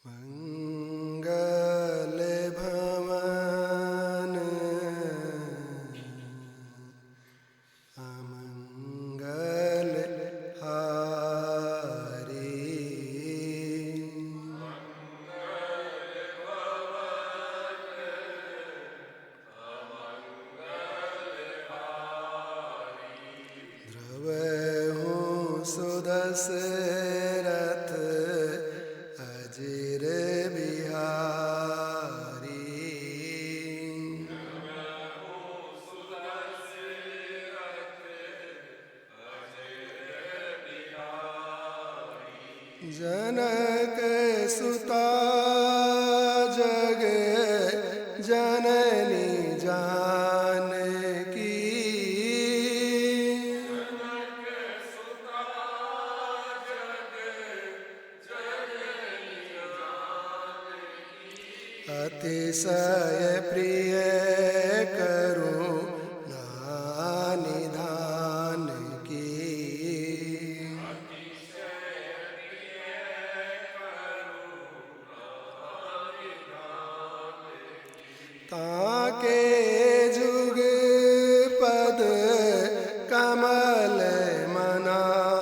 मंगल भवन अमंगल हारी। द्रवहूँ सुदशरथ अजिर बिहारी। जनक सुता जग जननी जानकी। अतिशय प्रिय करुणा निधान की। ताके जुग पद कमल मनाऊं।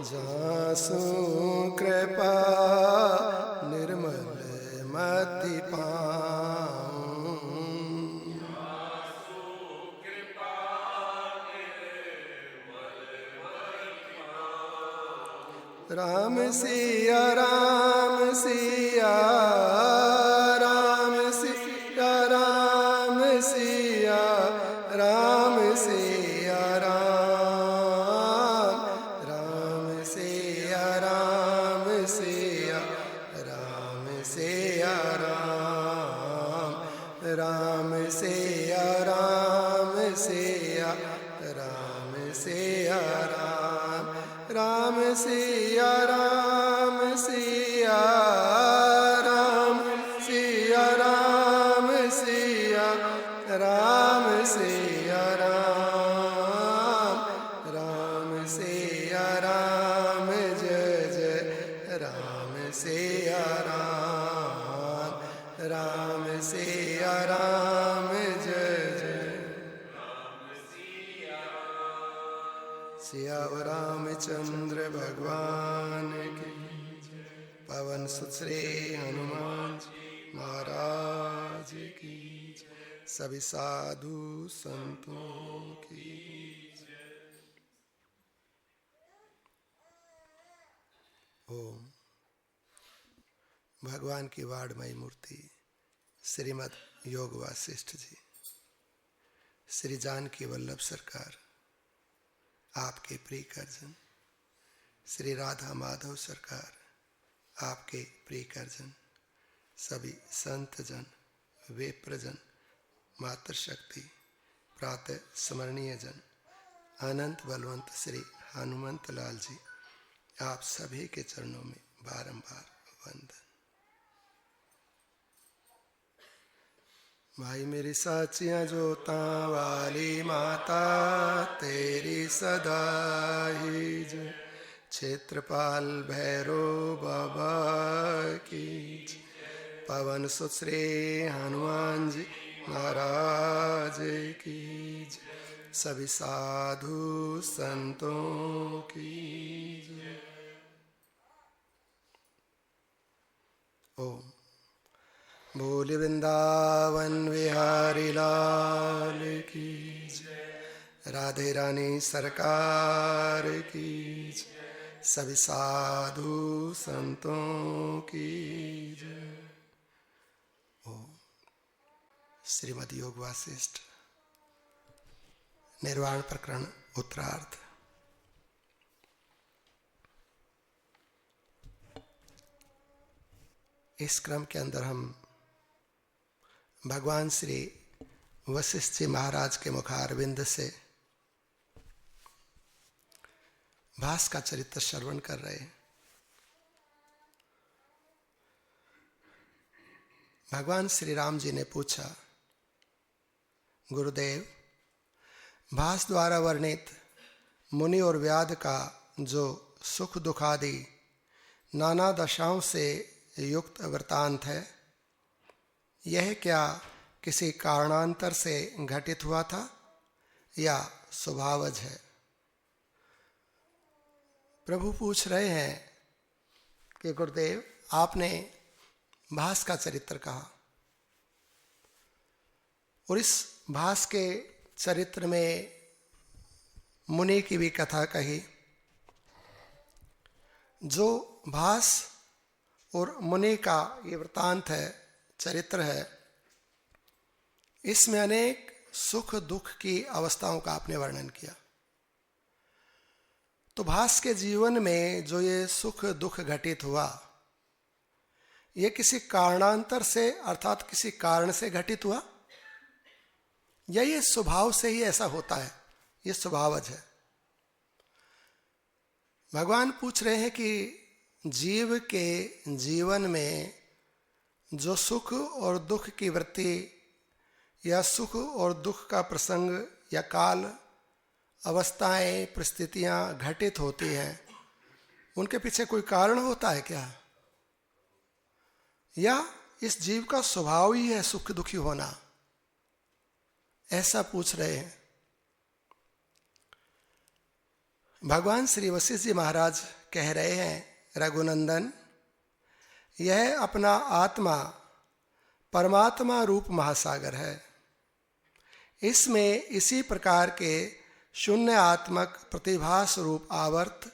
जासु कृपा निर्मल मति पाऊं। राम सिया राम सिया राम सिया राम सिया राम सिया राम राम सिया राम सिया राम सिया राम राम सिया राम सिया राम सिया राम राम सिया राम सिया राम सिया राम सिया राम सिया राम राम सिया राम जय जय राम सिया राम राम सिया राम जय जय। सियावर रामचंद्र भगवान की। पवन सुत श्री हनुमान जी महाराज की। सभी साधु संतों की। ओम। भगवान की वाणमयी मूर्ति श्रीमद् योग वासिष्ठ जी, श्री जानकी वल्लभ सरकार, आपके प्रिय करजन श्री राधा माधव सरकार, आपके प्रिय करजन सभी संत जन, वेप्रजन, मातृशक्ति, प्रातः स्मरणीय जन, अनंत बलवंत श्री हनुमंत लाल जी, आप सभी के चरणों में बारंबार वंदन। भाई मेरी साचियाँ जोतां वाली माता तेरी सदा ही जय। क्षेत्रपाल भैरो बाबा की जय। पवन सुत श्री हनुमान जी महाराज की जय। सभी साधु संतों की जय। ओम। बोल वृंदावन विहारी लाल की जय। राधे रानी सरकार की जय। सभी साधु संतों की जय। ओम। श्रीमद् योग वासिष्ठ निर्वाण प्रकरण उत्तरार्ध। इस क्रम के अंदर हम भगवान श्री वशिष्ठ जी महाराज के मुखारविंद से भास का चरित्र श्रवण कर रहे हैं। भगवान श्री राम जी ने पूछा, गुरुदेव, भास द्वारा वर्णित मुनि और व्याध का जो सुख दुखादि नाना दशाओं से युक्त वृत्तांत है, यह क्या किसी कारणांतर से घटित हुआ था या स्वभावज है? प्रभु पूछ रहे हैं कि गुरुदेव, आपने भास का चरित्र कहा और इस भास के चरित्र में मुनि की भी कथा कही। जो भास और मुनि का ये वृत्तांत है, चरित्र है, इसमें अनेक सुख दुख की अवस्थाओं का आपने वर्णन किया। तो भास के जीवन में जो ये सुख दुख घटित हुआ, ये किसी कारणांतर से अर्थात किसी कारण से घटित हुआ या ये स्वभाव से ही ऐसा होता है, ये स्वभावज है? भगवान पूछ रहे हैं कि जीव के जीवन में जो सुख और दुख की वृत्ति या सुख और दुख का प्रसंग या काल, अवस्थाएं, परिस्थितियां घटित होती हैं, उनके पीछे कोई कारण होता है क्या? या इस जीव का स्वभाव ही है सुख दुखी होना? ऐसा पूछ रहे हैं। भगवान श्री वशिष्ठ जी महाराज कह रहे हैं, रघुनंदन, यह अपना आत्मा परमात्मा रूप महासागर है। इसमें इसी प्रकार के शून्य आत्मक प्रतिभास रूप आवर्त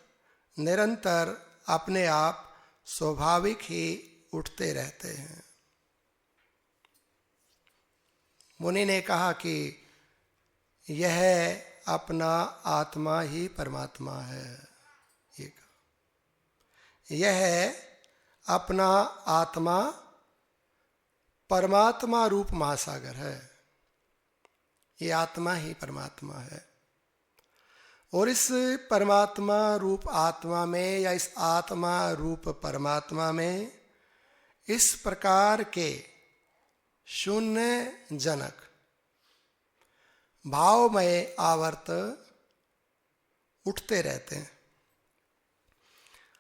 निरंतर अपने आप स्वाभाविक ही उठते रहते हैं। मुनि ने कहा कि यह अपना आत्मा ही परमात्मा है। यह अपना आत्मा परमात्मा रूप महासागर है। ये आत्मा ही परमात्मा है और इस परमात्मा रूप आत्मा में या इस आत्मा रूप परमात्मा में इस प्रकार के शून्य जनक भावमय आवर्त उठते रहते हैं।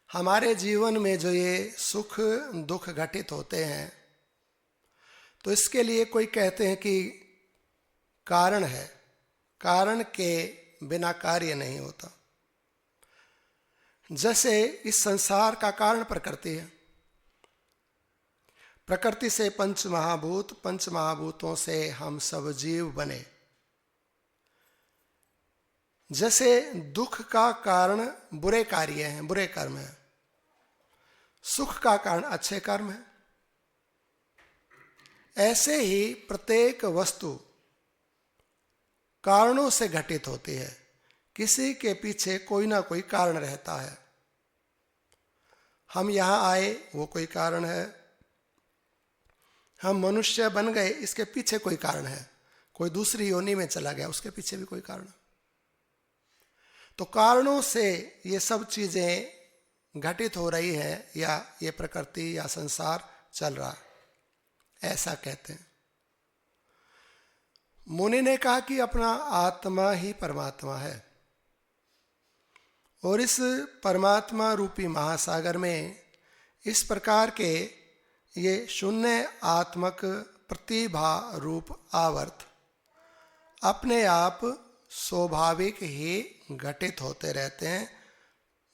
हमारे जीवन में जो ये सुख दुख घटित होते हैं, तो इसके लिए कोई कहते हैं कि कारण है, कारण के बिना कार्य नहीं होता। जैसे इस संसार का कारण प्रकृति है, प्रकृति से पंच महाभूत, पंच महाभूतों से हम सब जीव बने। जैसे दुख का कारण बुरे कार्य हैं, बुरे कर्म हैं, सुख का कारण अच्छे कर्म हैं, ऐसे ही प्रत्येक वस्तु कारणों से घटित होती है। किसी के पीछे कोई ना कोई कारण रहता है। हम यहाँ आए, वो कोई कारण है। हम मनुष्य बन गए, इसके पीछे कोई कारण है। कोई दूसरी योनि में चला गया, उसके पीछे भी कोई कारण। तो कारणों से ये सब चीजें घटित हो रही है या ये प्रकृति या संसार चल रहा है, ऐसा कहते हैं। मुनि ने कहा कि अपना आत्मा ही परमात्मा है और इस परमात्मा रूपी महासागर में इस प्रकार के ये शून्य आत्मक प्रतिभा रूप आवर्त अपने आप स्वाभाविक ही घटित होते रहते हैं।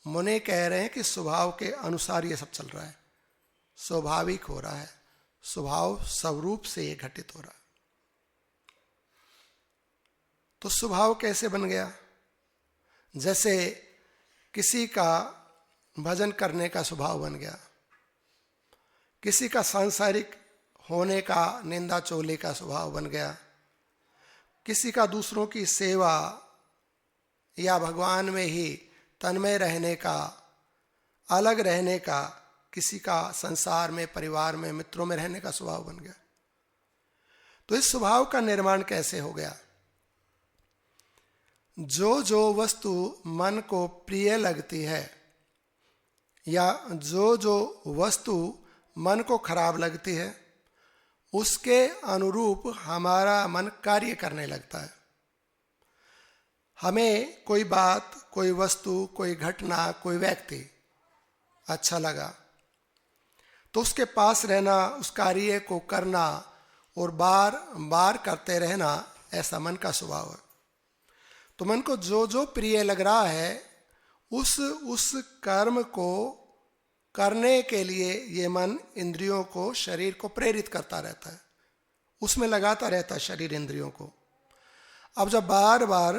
मुनि कह रहे हैं कि स्वभाव के अनुसार ये सब चल रहा है, स्वाभाविक हो रहा है, स्वभाव स्वरूप से ये घटित हो रहा है। तो स्वभाव कैसे बन गया? जैसे किसी का भजन करने का स्वभाव बन गया, किसी का सांसारिक होने का निंदा चोली का स्वभाव बन गया, किसी का दूसरों की सेवा या भगवान में ही तन्मय रहने का, अलग रहने का, किसी का संसार में, परिवार में, मित्रों में रहने का स्वभाव बन गया। तो इस स्वभाव का निर्माण कैसे हो गया? जो जो वस्तु मन को प्रिय लगती है या जो जो वस्तु मन को खराब लगती है, उसके अनुरूप हमारा मन कार्य करने लगता है। हमें कोई बात, कोई वस्तु, कोई घटना, कोई व्यक्ति अच्छा लगा तो उसके पास रहना, उस कार्य को करना और बार बार करते रहना, ऐसा मन का स्वभाव है। तो मन को जो जो प्रिय लग रहा है उस कर्म को करने के लिए ये मन इंद्रियों को, शरीर को प्रेरित करता रहता है, उसमें लगाता रहता है शरीर इंद्रियों को। अब जब बार बार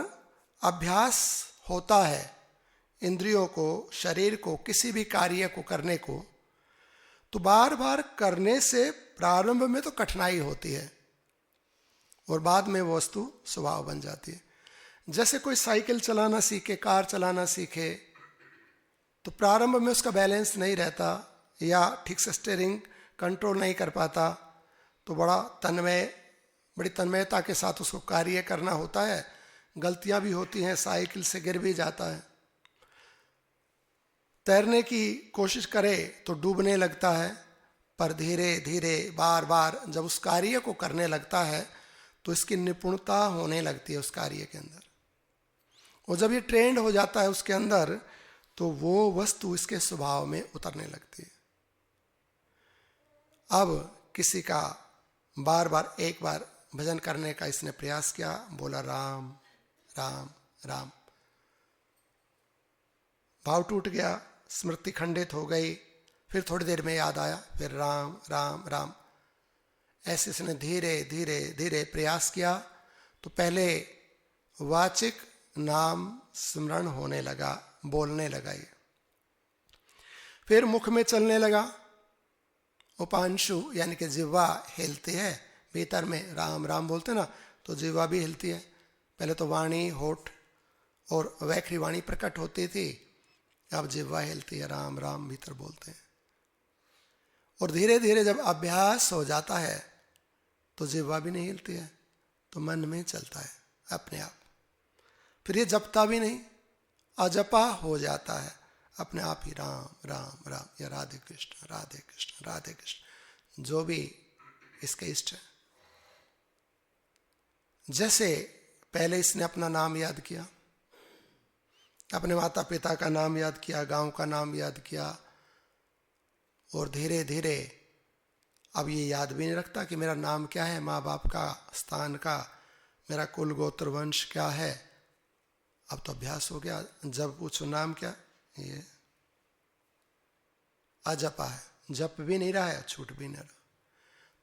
अभ्यास होता है इंद्रियों को, शरीर को, किसी भी कार्य को करने को, तो बार बार करने से प्रारंभ में तो कठिनाई होती है और बाद में वो वस्तु स्वभाव बन जाती है। जैसे कोई साइकिल चलाना सीखे, कार चलाना सीखे, तो प्रारंभ में उसका बैलेंस नहीं रहता या ठीक से स्टीयरिंग कंट्रोल नहीं कर पाता, तो बड़ी तन्मयता के साथ उसको कार्य करना होता है। गलतियां भी होती हैं, साइकिल से गिर भी जाता है। तैरने की कोशिश करे तो डूबने लगता है, पर धीरे धीरे बार बार जब उस कार्य को करने लगता है तो इसकी निपुणता होने लगती है उस कार्य के अंदर। और जब ये ट्रेंड हो जाता है उसके अंदर तो वो वस्तु इसके स्वभाव में उतरने लगती है। अब किसी का बार बार एक बार भजन करने का इसने प्रयास किया, बोला राम राम राम, भाव टूट गया, स्मृति खंडित हो गई, फिर थोड़ी देर में याद आया, फिर राम राम राम। ऐसे इसने धीरे धीरे धीरे प्रयास किया तो पहले वाचिक नाम स्मरण होने लगा, बोलने लगा ये। फिर मुख में चलने लगा, उपांशु यानी कि जिह्वा हिलती है भीतर में, राम राम बोलते ना तो जिह्वा भी हिलती है। पहले तो वाणी, होठ और वैखरी वाणी प्रकट होती थी, अब जिह्वा हिलती है, राम राम भीतर बोलते हैं। और धीरे धीरे जब अभ्यास हो जाता है तो जिह्वा भी नहीं हिलती है, तो मन में चलता है अपने आप। फिर ये जपता भी नहीं, अजपा हो जाता है अपने आप ही, राम राम राम, या राधे कृष्ण राधे कृष्ण राधे कृष्ण, जो भी इसके इष्ट है। जैसे पहले इसने अपना नाम याद किया, अपने माता पिता का नाम याद किया, गांव का नाम याद किया, और धीरे धीरे अब ये याद भी नहीं रखता कि मेरा नाम क्या है, माँ बाप का, स्थान का, मेरा कुल गोत्र वंश क्या है। अब तो अभ्यास हो गया, जब पूछो नाम क्या, ये अजपा है, जप भी नहीं रहा है, छूट भी नहीं रहा।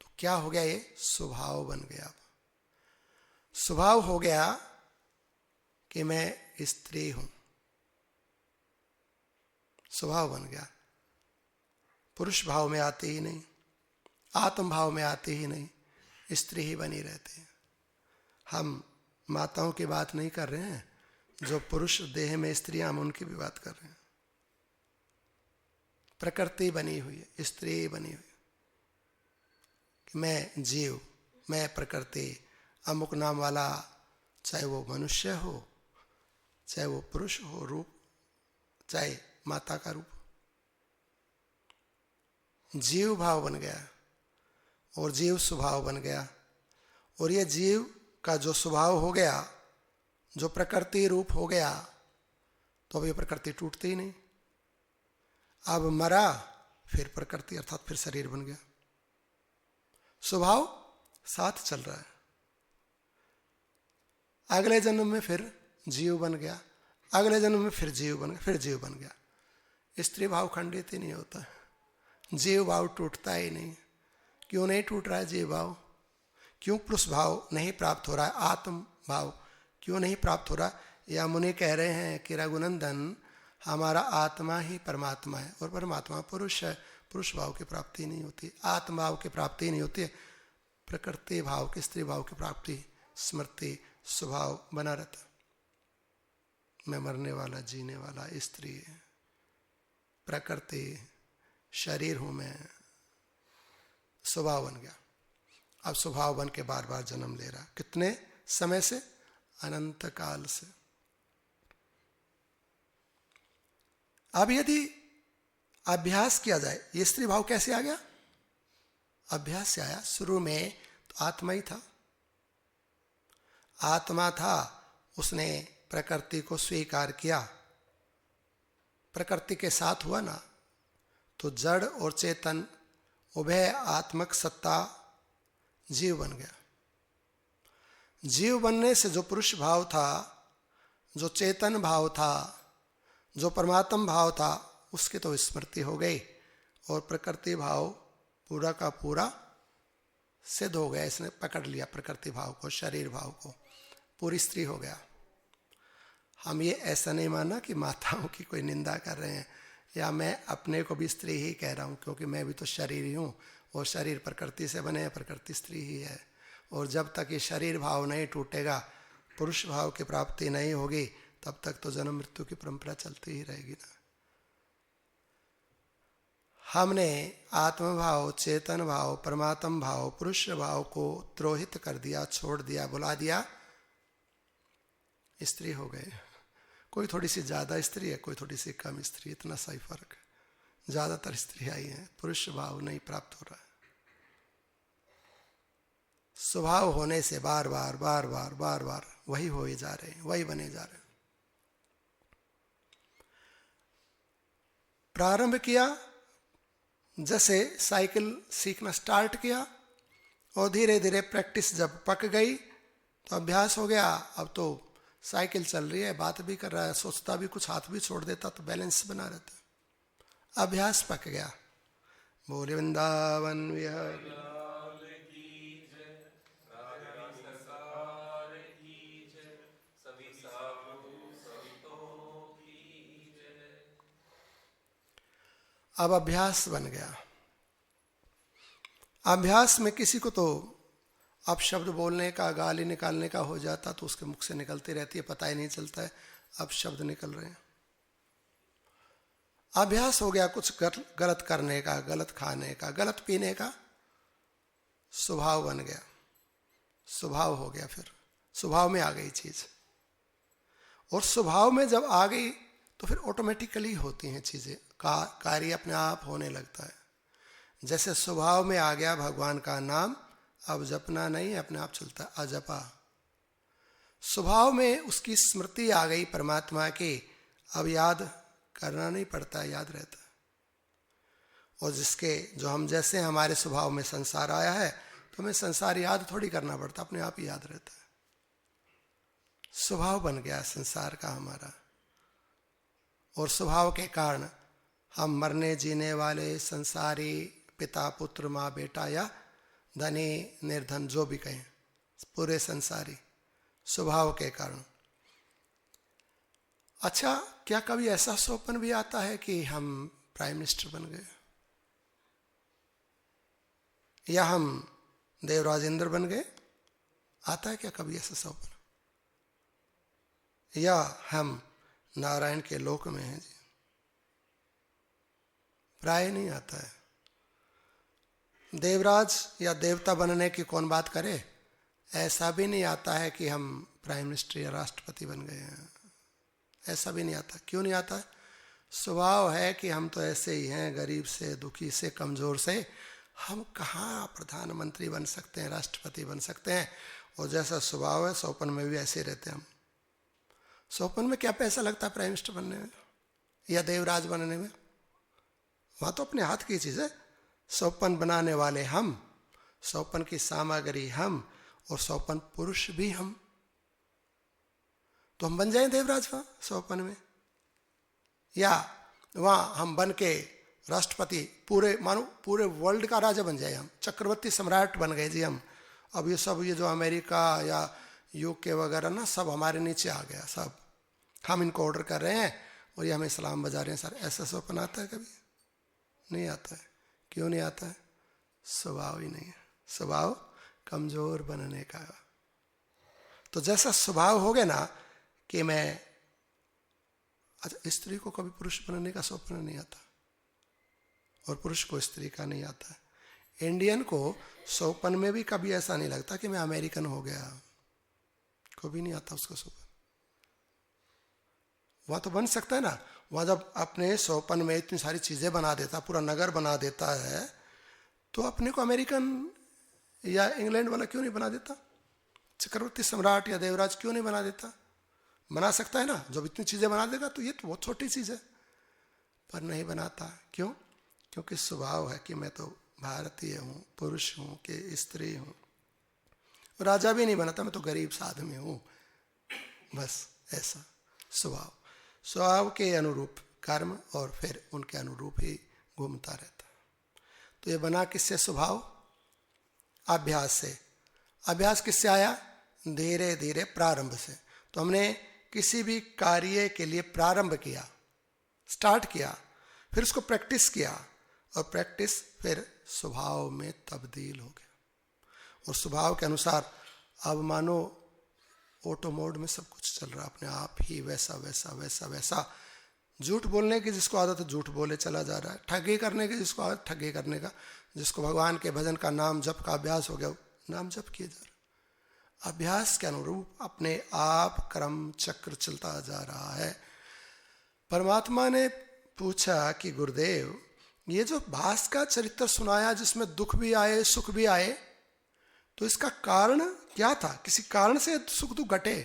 तो क्या हो गया, ये स्वभाव बन गया। अब स्वभाव हो गया कि मैं स्त्री हूं, स्वभाव बन गया। पुरुष भाव में आते ही नहीं, आत्म भाव में आते ही नहीं, स्त्री ही बनी रहती है। हम माताओं की बात नहीं कर रहे हैं, जो पुरुष देह में स्त्रियां, हम उनकी भी बात कर रहे हैं। प्रकृति बनी हुई है, स्त्री बनी हुई कि मैं जीव, मैं प्रकृति, अमुक नाम वाला, चाहे वो मनुष्य हो, चाहे वो पुरुष हो रूप, चाहे माता का रूप, जीव भाव बन गया और जीव स्वभाव बन गया। और ये जीव का जो स्वभाव हो गया, जो प्रकृति रूप हो गया, तो अब ये प्रकृति टूटती ही नहीं। अब मरा, फिर प्रकृति अर्थात फिर शरीर बन गया, स्वभाव साथ चल रहा है। अगले जन्म में फिर जीव बन गया, अगले जन्म में फिर जीव बन गया, फिर जीव बन गया। स्त्री भाव खंडित ही नहीं होता, जीव भाव टूटता ही नहीं। क्यों नहीं टूट रहा है जीव भाव? क्यों पुरुष भाव नहीं प्राप्त हो रहा है? आत्म भाव क्यों नहीं प्राप्त हो रहा? या मुनि कह रहे हैं कि रघुनंदन, हमारा आत्मा ही परमात्मा है और परमात्मा पुरुष है, पुरुष भाव की प्राप्ति नहीं होती, आत्म भाव की प्राप्ति नहीं होती है, प्रकृति भाव की, स्त्री भाव की प्राप्ति, स्मृति, स्वभाव बना रहता। मैं मरने वाला, जीने वाला, स्त्री, प्रकृति, शरीर हूं मैं, स्वभाव बन गया। अब स्वभाव बन के बार बार जन्म ले रहा। कितने समय से? अनंत काल से। अब यदि अभ्यास किया जाए, ये स्त्री भाव कैसे आ गया? अभ्यास से आया। शुरू में तो आत्मा ही था, आत्मा था, उसने प्रकृति को स्वीकार किया, प्रकृति के साथ हुआ ना, तो जड़ और चेतन उभय आत्मक सत्ता जीव बन गया। जीव बनने से जो पुरुष भाव था, जो चेतन भाव था, जो परमात्म भाव था, उसकी तो स्मृति हो गई और प्रकृति भाव पूरा का पूरा सिद्ध हो गया। इसने पकड़ लिया प्रकृति भाव को, शरीर भाव को, पूरी स्त्री हो गया। हम ये ऐसा नहीं माना कि माताओं की कोई निंदा कर रहे हैं, या मैं अपने को भी स्त्री ही कह रहा हूँ, क्योंकि मैं भी तो शरीर ही हूँ और शरीर प्रकृति से बने, प्रकृति स्त्री ही है। और जब तक ये शरीर भाव नहीं टूटेगा, पुरुष भाव की प्राप्ति नहीं होगी, तब तक तो जन्म मृत्यु की परंपरा चलती ही रहेगी ना। हमने आत्म भाव, चेतन भाव, परमात्म भाव, पुरुष भाव को द्रोहित कर दिया, छोड़ दिया, बुला दिया, स्त्री हो गए। कोई थोड़ी सी ज्यादा स्त्री है, कोई थोड़ी सी कम स्त्री, इतना सा ही फर्क है। ज्यादातर स्त्री आई है, पुरुष भाव नहीं प्राप्त हो रहा है। स्वभाव होने से बार बार बार बार बार बार वही हो जा रहे हैं, वही बने जा रहे हैं। प्रारंभ किया, जैसे साइकिल सीखना स्टार्ट किया और धीरे धीरे प्रैक्टिस जब पक गई तो अभ्यास हो गया। अब तो साइकिल चल रही है, बात भी कर रहा है, सोचता भी कुछ, हाथ भी छोड़ देता तो बैलेंस बना रहता। अभ्यास पक गया। बोले वृंदावन विहारी। अब अभ्यास बन गया। अभ्यास में किसी को तो अब शब्द बोलने का, गाली निकालने का हो जाता तो उसके मुख से निकलती रहती है, पता ही नहीं चलता है अब शब्द निकल रहे हैं। अभ्यास हो गया कुछ गलत करने का, गलत खाने का, गलत पीने का, स्वभाव बन गया, स्वभाव हो गया। फिर स्वभाव में आ गई चीज, और स्वभाव में जब आ गई तो फिर ऑटोमेटिकली होती हैं चीजें, कार्य अपने आप होने लगता है। जैसे स्वभाव में आ गया भगवान का नाम, अब जपना नहीं, अपने आप चलता है, अजपा। स्वभाव में उसकी स्मृति आ गई परमात्मा की, अब याद करना नहीं पड़ता है, याद रहता है। और जिसके जो हम जैसे हमारे स्वभाव में संसार आया है, तो हमें संसार याद थोड़ी करना पड़ता, अपने आप ही याद रहता है। स्वभाव बन गया संसार का हमारा, और स्वभाव के कारण हम मरने जीने वाले संसारी, पिता पुत्र माँ बेटा या धनी निर्धन जो भी कहें, पूरे संसारी, स्वभाव के कारण। अच्छा, क्या कभी ऐसा स्वप्न भी आता है कि हम प्राइम मिनिस्टर बन गए, या हम देवराजेंद्र बन गए? आता है क्या कभी ऐसा स्वप्न? या हम नारायण के लोक में हैं? जी, प्राय नहीं आता है। देवराज या देवता बनने की कौन बात करे? ऐसा भी नहीं आता है कि हम प्राइम मिनिस्टर या राष्ट्रपति बन गए हैं, ऐसा भी नहीं आता। क्यों नहीं आता है? स्वभाव है कि हम तो ऐसे ही हैं, गरीब से, दुखी से, कमजोर से, हम कहाँ प्रधानमंत्री बन सकते हैं, राष्ट्रपति बन सकते हैं। और जैसा स्वभाव है, स्वप्न में भी ऐसे रहते हैं हम। स्वप्न में क्या पैसा लगता है प्राइम मिनिस्टर बनने में या देवराज बनने में? वहां तो अपने हाथ की चीज है। स्वप्न बनाने वाले हम, स्वप्न की सामग्री हम, और स्वप्न पुरुष भी हम। तो हम बन जाएं देवराज वहां स्वप्न में, या वहां हम बन के राष्ट्रपति, पूरे मानो पूरे वर्ल्ड का राजा बन जाए, हम चक्रवर्ती सम्राट बन गए जी हम। अब ये सब, ये जो अमेरिका या यूके वगैरह ना, सब हमारे नीचे आ गया, सब हम इनको ऑर्डर कर रहे हैं और ये हमें सलाम बजा रहे हैं। सर, ऐसा स्वप्न आता है कभी? नहीं आता है। क्यों नहीं आता है? स्वभाव ही नहीं है, स्वभाव कमजोर बनने का। तो जैसा स्वभाव हो गया ना कि मैं, अच्छा, स्त्री को कभी पुरुष बनने का स्वप्न नहीं आता, और पुरुष को स्त्री का नहीं आता है। इंडियन को स्वप्न में भी कभी ऐसा नहीं लगता कि मैं अमेरिकन हो गया, कभी नहीं आता उसको स्वप्न। वहां तो बन सकता है ना, वहां जब अपने स्वप्न में इतनी सारी चीजें बना देता, पूरा नगर बना देता है, तो अपने को अमेरिकन या इंग्लैंड वाला क्यों नहीं बना देता? चक्रवर्ती सम्राट या देवराज क्यों नहीं बना देता? बना सकता है ना, जब इतनी चीजें बना देगा तो ये तो बहुत छोटी चीज है, पर नहीं बनाता। क्यों? क्योंकि स्वभाव है कि मैं तो भारतीय हूँ, पुरुष हूँ कि स्त्री हूँ। राजा भी नहीं बनाता, मैं तो गरीब सा आदमी हूँ, बस ऐसा स्वभाव। स्वभाव के अनुरूप कर्म और फिर उनके अनुरूप ही घूमता रहता। तो ये बना किससे स्वभाव? अभ्यास से। अभ्यास किससे आया? धीरे धीरे प्रारंभ से। तो हमने किसी भी कार्य के लिए प्रारंभ किया, स्टार्ट किया, फिर उसको प्रैक्टिस किया, और प्रैक्टिस फिर स्वभाव में तब्दील हो गया। और स्वभाव के अनुसार अब मानो ऑटो मोड में सब कुछ चल रहा है अपने आप ही, वैसा वैसा वैसा वैसा। झूठ बोलने की जिसको आदत है झूठ बोले चला जा रहा है, ठगी करने की जिसको आदत ठगी करने का, जिसको भगवान के भजन का नाम जप का अभ्यास हो गया नाम जप किए जा रहा। अभ्यास के अनुरूप अपने आप क्रम चक्र चलता जा रहा है। परमात्मा ने पूछा कि गुरुदेव, ये जो भास का चरित्र सुनाया जिसमें दुख भी आए सुख भी आए, तो इसका कारण क्या था? किसी कारण से सुख दुख घटे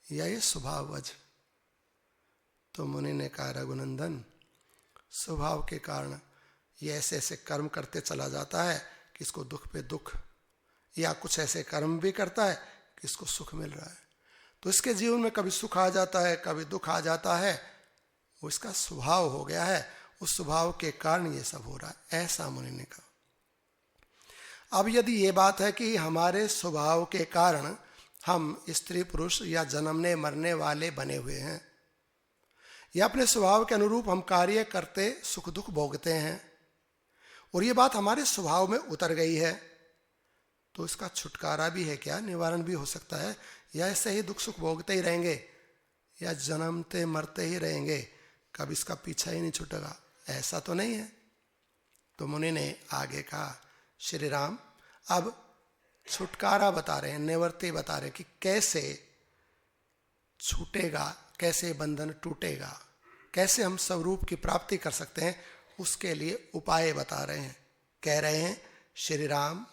या ये स्वभावज? तो मुनि ने कहा, रघुनंदन, स्वभाव के कारण ये ऐसे ऐसे कर्म करते चला जाता है कि इसको दुख पे दुख, या कुछ ऐसे कर्म भी करता है कि इसको सुख मिल रहा है। तो इसके जीवन में कभी सुख आ जाता है, कभी दुख आ जाता है, वो इसका स्वभाव हो गया है, उस स्वभाव के कारण ये सब हो रहा है, ऐसा मुनि ने कहा। अब यदि ये बात है कि हमारे स्वभाव के कारण हम स्त्री पुरुष या जन्मने मरने वाले बने हुए हैं, या अपने स्वभाव के अनुरूप हम कार्य करते सुख दुख भोगते हैं, और ये बात हमारे स्वभाव में उतर गई है, तो इसका छुटकारा भी है क्या? निवारण भी हो सकता है? या ऐसे ही दुख सुख भोगते ही रहेंगे, या जन्मते मरते ही रहेंगे, कभी इसका पीछा ही नहीं छूटेगा? ऐसा तो नहीं है। तो मुनि ने आगे कहा, श्री राम अब छुटकारा बता रहे हैं, निवृत्ति बता रहे हैं कि कैसे छूटेगा, कैसे बंधन टूटेगा, कैसे हम स्वरूप की प्राप्ति कर सकते हैं, उसके लिए उपाय बता रहे हैं। कह रहे हैं, श्री राम,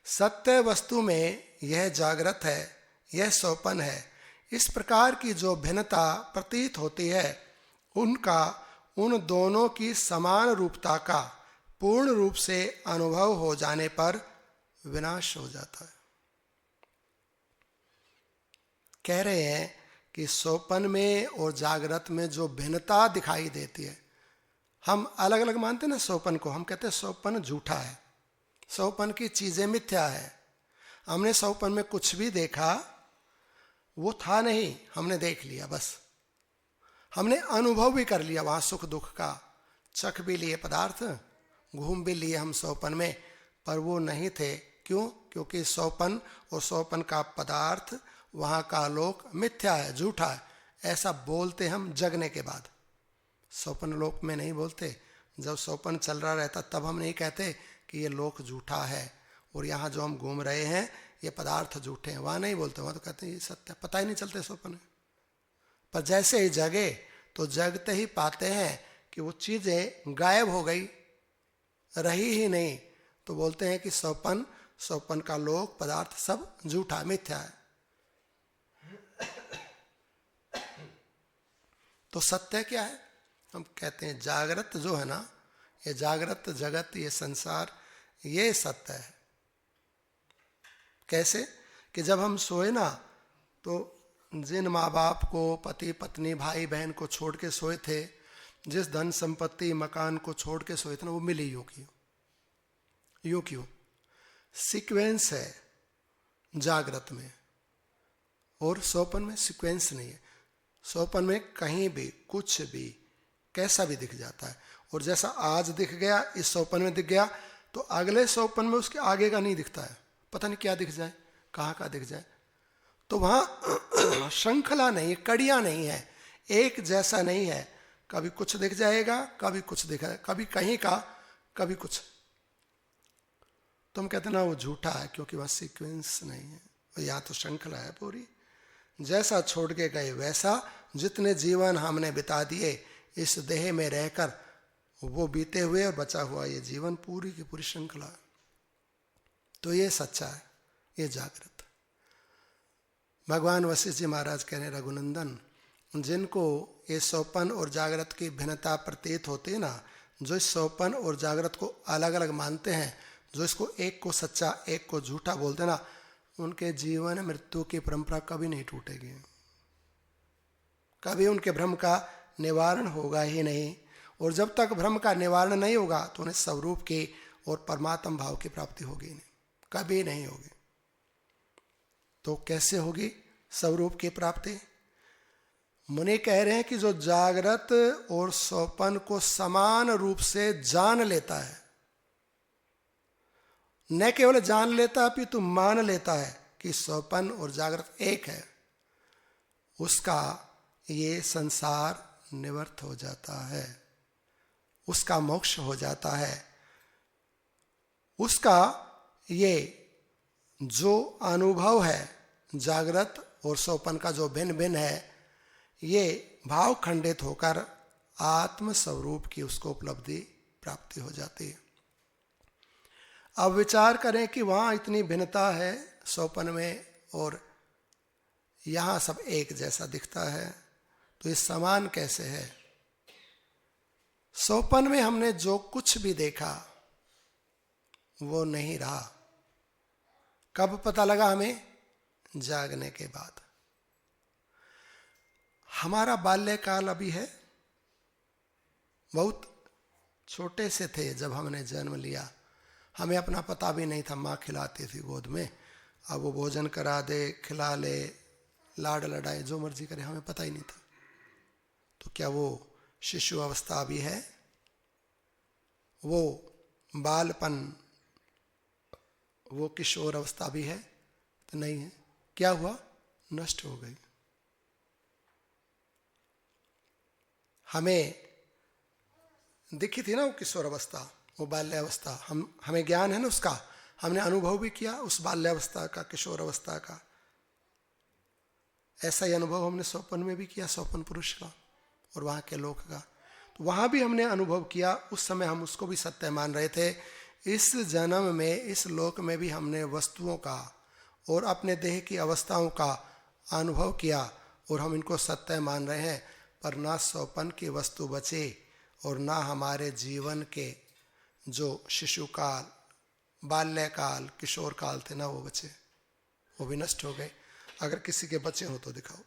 सत्य वस्तु में यह जागृत है, यह स्वप्न है, इस प्रकार की जो भिन्नता प्रतीत होती है, उनका उन दोनों की समान रूपता का पूर्ण रूप से अनुभव हो जाने पर विनाश हो जाता है। कह रहे हैं कि स्वप्न में और जागृत में जो भिन्नता दिखाई देती है, हम अलग अलग मानते हैं ना स्वप्न को। हम कहते हैं स्वप्न झूठा है, स्वप्न की चीजें मिथ्या है। हमने स्वप्न में कुछ भी देखा, वो था नहीं, हमने देख लिया, बस हमने अनुभव भी कर लिया वहां सुख दुख का, चख भी लिए पदार्थ, घूम भी लिए हम स्वप्न में, पर वो नहीं थे। क्यों? क्योंकि स्वप्न और स्वप्न का पदार्थ, वहां का लोक मिथ्या है, झूठा है। ऐसा बोलते हम जगने के बाद, स्वप्न लोक में नहीं बोलते। जब स्वप्न चल रहा रहता तब हम नहीं कहते कि ये लोक झूठा है और यहाँ जो हम घूम रहे हैं ये पदार्थ झूठे हैं, वहां नहीं बोलते। वहां तो कहते हैं ये सत्य, पता ही नहीं चलते स्वप्न में। पर जैसे ही जगे तो जगते ही पाते हैं कि वो चीजें गायब हो गई, रही ही नहीं, तो बोलते हैं कि स्वप्न, स्वप्न का लोक पदार्थ सब झूठा मिथ्या है। तो सत्य क्या है? हम कहते हैं जागृत जो है ना, ये जागृत जगत, ये संसार, ये सत्य है। कैसे? कि जब हम सोए ना, तो जिन माँ बाप को, पति पत्नी भाई बहन को छोड़ के सोए थे, जिस धन संपत्ति मकान को छोड़ के सोए थे ना, वो मिली यूं क्यों? यूं क्यों? सीक्वेंस है जागृत में, और स्वप्न में सीक्वेंस नहीं है। स्वप्न में कहीं भी कुछ भी कैसा भी दिख जाता है, और जैसा आज दिख गया इस स्वप्न में दिख गया, तो अगले स्वप्न में उसके आगे का नहीं दिखता है। पता नहीं क्या दिख जाए, कहाँ का दिख जाए। तो वहां श्रृंखला नहीं, कड़ियां नहीं है, एक जैसा नहीं है। कभी कुछ दिख जाएगा, कभी कुछ दिख जाएगा, कभी कहीं का, कभी कुछ। तुम कहते ना वो झूठा है, क्योंकि वहां सीक्वेंस नहीं है, यहाँ तो श्रृंखला है पूरी। जैसा छोड़ के गए वैसा, जितने जीवन हमने बिता दिए इस देह में रहकर, वो बीते हुए और बचा हुआ ये जीवन, पूरी की पूरी श्रृंखला। तो ये सच्चा है, ये जागृत। भगवान वशिष्ठ जी महाराज कह रहे हैं, रघुनंदन, जिनको ये स्वप्न और जागृत की भिन्नता प्रतीत होती है ना, जो इस स्वप्न और जागृत को अलग अलग मानते हैं, जो इसको एक को सच्चा एक को झूठा बोलते हैं ना, उनके जीवन मृत्यु की परंपरा कभी नहीं टूटेगी, कभी उनके भ्रम का निवारण होगा ही नहीं। और जब तक भ्रम का निवारण नहीं होगा तो उन्हें स्वरूप की और परमात्म भाव की प्राप्ति होगी नहीं, कभी नहीं होगी। तो कैसे होगी स्वरूप की प्राप्ति? मुनि कह रहे हैं कि जो जागृत और स्वप्न को समान रूप से जान लेता है, न केवल जान लेता अपितु मान लेता है कि स्वप्न और जागृत एक है, उसका ये संसार निवृत्त हो जाता है, उसका मोक्ष हो जाता है। उसका ये जो अनुभव है जागृत और स्वप्न का जो भिन्न भिन्न है, ये भाव खंडित होकर आत्म स्वरूप की उसको उपलब्धि प्राप्ति हो जाती है। अब विचार करें कि वहाँ इतनी भिन्नता है स्वप्न में और यहाँ सब एक जैसा दिखता है, तो ये समान कैसे है? स्वप्न में हमने जो कुछ भी देखा वो नहीं रहा। कब पता लगा हमें? जागने के बाद। हमारा बाल्यकाल अभी है, बहुत छोटे से थे जब हमने जन्म लिया, हमें अपना पता भी नहीं था, माँ खिलाती थी गोद में, अब वो भोजन करा दे, खिला ले, लाड लड़ाए, जो मर्जी करे, हमें पता ही नहीं था। तो क्या वो शिशु अवस्था भी है? वो बालपन, वो किशोर अवस्था भी है? तो नहीं है। क्या हुआ? नष्ट हो गई। हमें दिखी थी ना वो किशोर अवस्था, वो बाल्यावस्था, हमें ज्ञान है ना उसका, हमने अनुभव भी किया उस बाल्यावस्था का, किशोर अवस्था का। ऐसा ही अनुभव हमने स्वप्न में भी किया, स्वप्न पुरुष का और वहाँ के लोक का। तो वहाँ भी हमने अनुभव किया, उस समय हम उसको भी सत्य मान रहे थे। इस जन्म में, इस लोक में भी हमने वस्तुओं का और अपने देह की अवस्थाओं का अनुभव किया और हम इनको सत्य मान रहे हैं। पर ना स्वप्न की वस्तु बचे और ना हमारे जीवन के जो शिशुकाल, बाल्यकाल, किशोर काल थे ना, वो बचे, वो भी नष्ट हो गए। अगर किसी के बचे हो तो दिखाओ।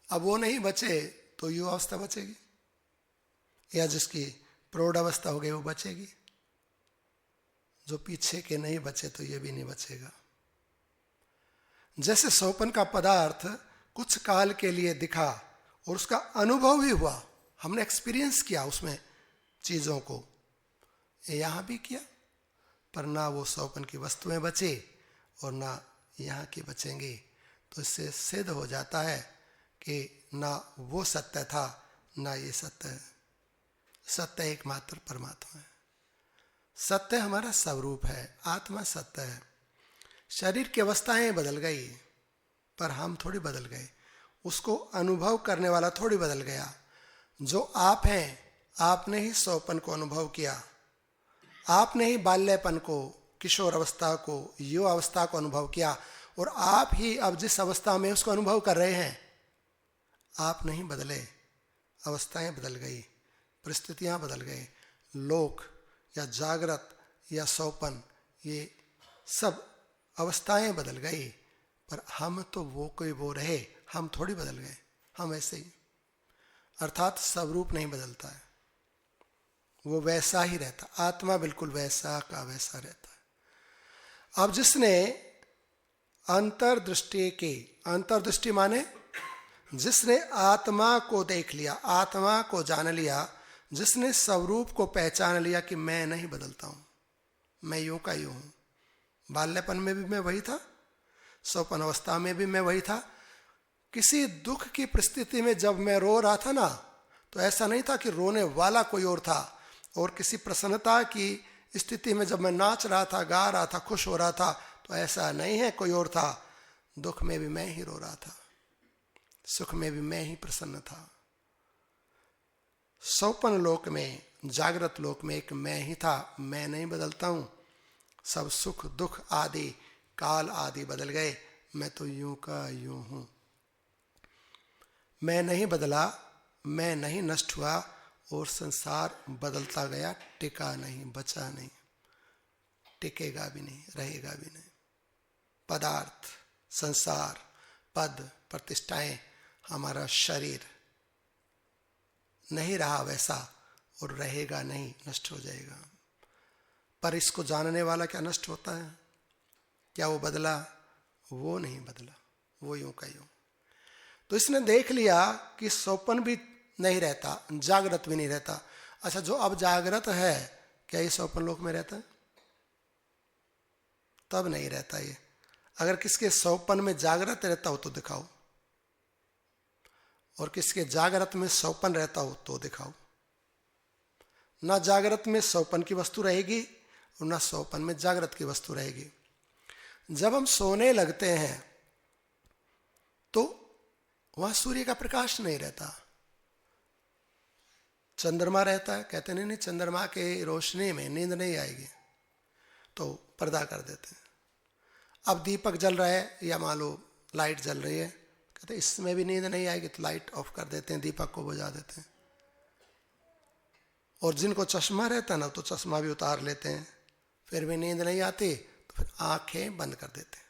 अब वो नहीं बचे तो युवा अवस्था बचेगी, या जिसकी प्रौढ़ अवस्था हो गई वो बचेगी। जो पीछे के नहीं बचे तो ये भी नहीं बचेगा। जैसे स्वप्न का पदार्थ कुछ काल के लिए दिखा और उसका अनुभव भी हुआ, हमने एक्सपीरियंस किया उसमें चीजों को, यहां भी किया, पर ना वो स्वप्न की वस्तुएं बचे और ना यहाँ की बचेंगी। तो इससे सिद्ध हो जाता है कि ना वो सत्य था ना ये सत्य है। सत्य एकमात्र परमात्मा है। सत्य हमारा स्वरूप है, आत्मा सत्य है। शरीर की अवस्थाएं बदल गई पर हम थोड़ी बदल गए, उसको अनुभव करने वाला थोड़ी बदल गया। जो आप हैं, आपने ही स्वप्न को अनुभव किया, आपने ही बाल्यपन को, किशोर अवस्था को, युवा अवस्था को अनुभव किया और आप ही अब जिस अवस्था में उसको अनुभव कर रहे हैं। आप नहीं बदले, अवस्थाएं बदल गई, परिस्थितियां बदल गई, लोक या जागृत या स्वप्न, ये सब अवस्थाएं बदल गई, पर हम तो वो कोई वो रहे, हम थोड़ी बदल गए, हम ऐसे ही। अर्थात स्वरूप नहीं बदलता है, वो वैसा ही रहता, आत्मा बिल्कुल वैसा का वैसा रहता है। अब जिसने अंतर्दृष्टि की, अंतर्दृष्टि माने जिसने आत्मा को देख लिया, आत्मा को जान लिया, जिसने स्वरूप को पहचान लिया कि मैं नहीं बदलता हूं, मैं यूं का यूं हूं। बाल्यपन में भी मैं वही था, स्वप्न अवस्था में भी मैं वही था। किसी दुख की परिस्थिति में जब मैं रो रहा था ना, तो ऐसा नहीं था कि रोने वाला कोई और था, और किसी प्रसन्नता की स्थिति में जब मैं नाच रहा था, गा रहा था, खुश हो रहा था, तो ऐसा नहीं है कोई और था। दुख में भी मैं ही रो रहा था। सुख में भी मैं ही प्रसन्न था। स्वप्न लोक में, जागृत लोक में एक मैं ही था। मैं नहीं बदलता हूं। सब सुख दुख आदि काल आदि बदल गए, मैं तो यूं का यूं हूं। मैं नहीं बदला, मैं नहीं नष्ट हुआ, और संसार बदलता गया, टिका नहीं, बचा नहीं, टिकेगा भी नहीं, रहेगा भी नहीं। पदार्थ, संसार, पद, प्रतिष्ठाएं, हमारा शरीर नहीं रहा वैसा, और रहेगा नहीं, नष्ट हो जाएगा। पर इसको जानने वाला क्या नष्ट होता है? क्या वो बदला? वो नहीं बदला, वो यूं का यूं। तो इसने देख लिया कि स्वप्न भी नहीं रहता, जागृत भी नहीं रहता। अच्छा, जो अब जागृत है, क्या ये स्वप्न लोक में रहता है? तब नहीं रहता ये। अगर किसके स्वप्न में जागृत रहता हो तो दिखाओ, और किसके जागृत में स्वप्न रहता हो तो दिखाओ। ना जागृत में स्वप्न की वस्तु रहेगी, और ना स्वप्न में जागृत की वस्तु रहेगी। जब हम सोने लगते हैं तो वहां सूर्य का प्रकाश नहीं रहता, चंद्रमा रहता है। कहते नहीं, चंद्रमा के रोशनी में नींद नहीं आएगी, तो पर्दा कर देते हैं। अब दीपक जल रहा है या मान लो लाइट जल रही है, कहते इसमें भी नींद नहीं आएगी, तो लाइट ऑफ कर देते हैं, दीपक को बुझा देते हैं। और जिनको चश्मा रहता है ना, तो चश्मा भी उतार लेते हैं, फिर भी नींद नहीं आती, तो फिर आंखें बंद कर देते हैं।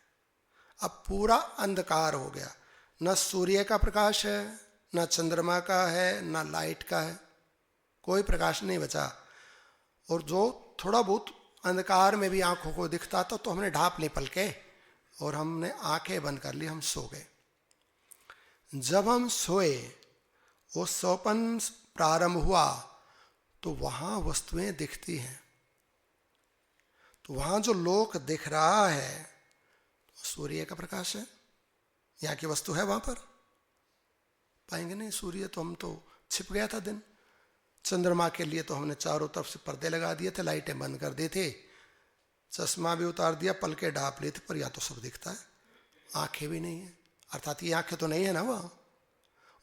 अब पूरा अंधकार हो गया, न सूर्य का प्रकाश है, न चंद्रमा का है, न लाइट का है, कोई प्रकाश नहीं बचा। और जो थोड़ा बहुत अंधकार में भी आंखों को दिखता था, तो हमने ढांप ली पलकें और हमने आंखें बंद कर ली, हम सो गए। जब हम सोए, वो स्वप्न प्रारंभ हुआ, तो वहां वस्तुएं दिखती हैं। तो वहां जो लोक दिख रहा है, सूर्य का प्रकाश है, यहाँ की वस्तु है, वहां पर पाएंगे नहीं। सूर्य तो हम तो छिप गया था दिन। चंद्रमा के लिए तो हमने चारों तरफ से पर्दे लगा दिए थे, लाइटें बंद कर दी थी, चश्मा भी उतार दिया, पलके ढांप लिए थे, पर यहाँ तो सब दिखता है, आंखें भी नहीं है। अर्थात ये आंखें तो नहीं है ना वहां,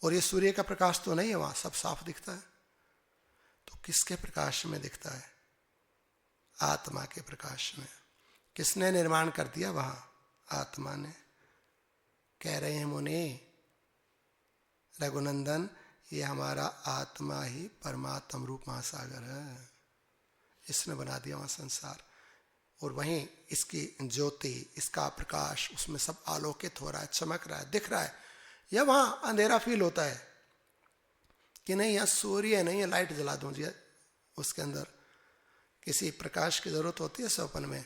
और ये सूर्य का प्रकाश तो नहीं है वहां, सब साफ दिखता है। तो किसके प्रकाश में दिखता है? आत्मा के प्रकाश में। किसने निर्माण कर दिया वहां? आत्मा ने। कह रहे हैं मुनि रघुनंदन, ये हमारा आत्मा ही परमात्म रूप महासागर है, इसने बना दिया वहां संसार। और वहीं इसकी ज्योति, इसका प्रकाश, उसमें सब आलोकित हो रहा है, चमक रहा है, दिख रहा है। या वहां अंधेरा फील होता है कि नहीं, यहाँ सूर्य नहीं है, लाइट जला दूं जी, उसके अंदर किसी प्रकाश की जरूरत होती है? स्वप्न में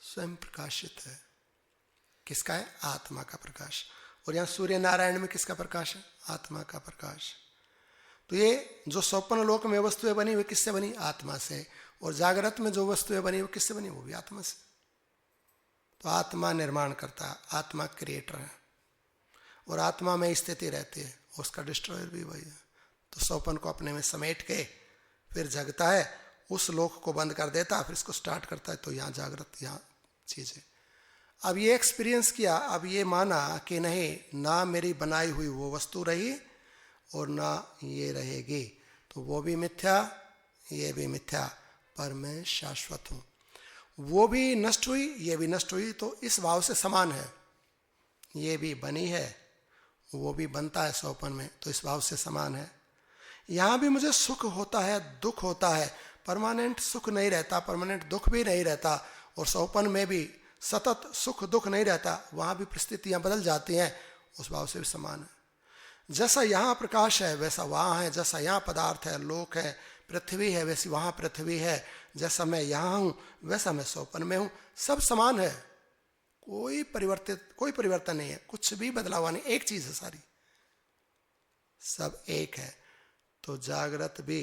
स्वयं प्रकाशित है। किसका है? आत्मा का प्रकाश। और यहाँ सूर्य नारायण में किसका प्रकाश है? आत्मा का प्रकाश। तो ये जो स्वप्न लोक में वस्तुएं बनी, वे किससे बनी? आत्मा से। और जागृत में जो वस्तुएं बनी, वो किससे बनी? वो भी आत्मा से। तो आत्मा निर्माण करता है, आत्मा क्रिएटर है, और आत्मा में स्थिति रहती है, उसका डिस्ट्रॉयर भी वही है। तो स्वप्न को अपने में समेट के फिर जगता है, उस लोक को बंद कर देता, फिर इसको स्टार्ट करता है। तो यहाँ जागृत, यहाँ चीजें। अब ये एक्सपीरियंस किया, अब ये माना कि नहीं, ना मेरी बनाई हुई वो वस्तु रही और ना ये रहेगी, तो वो भी मिथ्या, ये भी मिथ्या, पर मैं शाश्वत हूं। वो भी नष्ट हुई, ये भी नष्ट हुई, तो इस भाव से समान है। ये भी बनी है, वो भी बनता है स्वप्न में, तो इस भाव से समान है। यहां भी मुझे सुख होता है, दुख होता है, परमानेंट सुख नहीं रहता, परमानेंट दुख भी नहीं रहता। और स्वप्न में भी सतत सुख दुख नहीं रहता, वहां भी परिस्थितियां बदल जाती हैं, उस भाव से भी समान है। जैसा यहाँ प्रकाश है वैसा वहाँ है, जैसा यहाँ पदार्थ है, लोक है, पृथ्वी है, वैसी वहाँ पृथ्वी है। जैसा मैं यहाँ हूँ वैसा मैं स्वप्न में हूँ, सब समान है, कोई परिवर्तन नहीं है, कुछ भी बदलाव नहीं, एक चीज है सारी, सब एक है। तो जागृत भी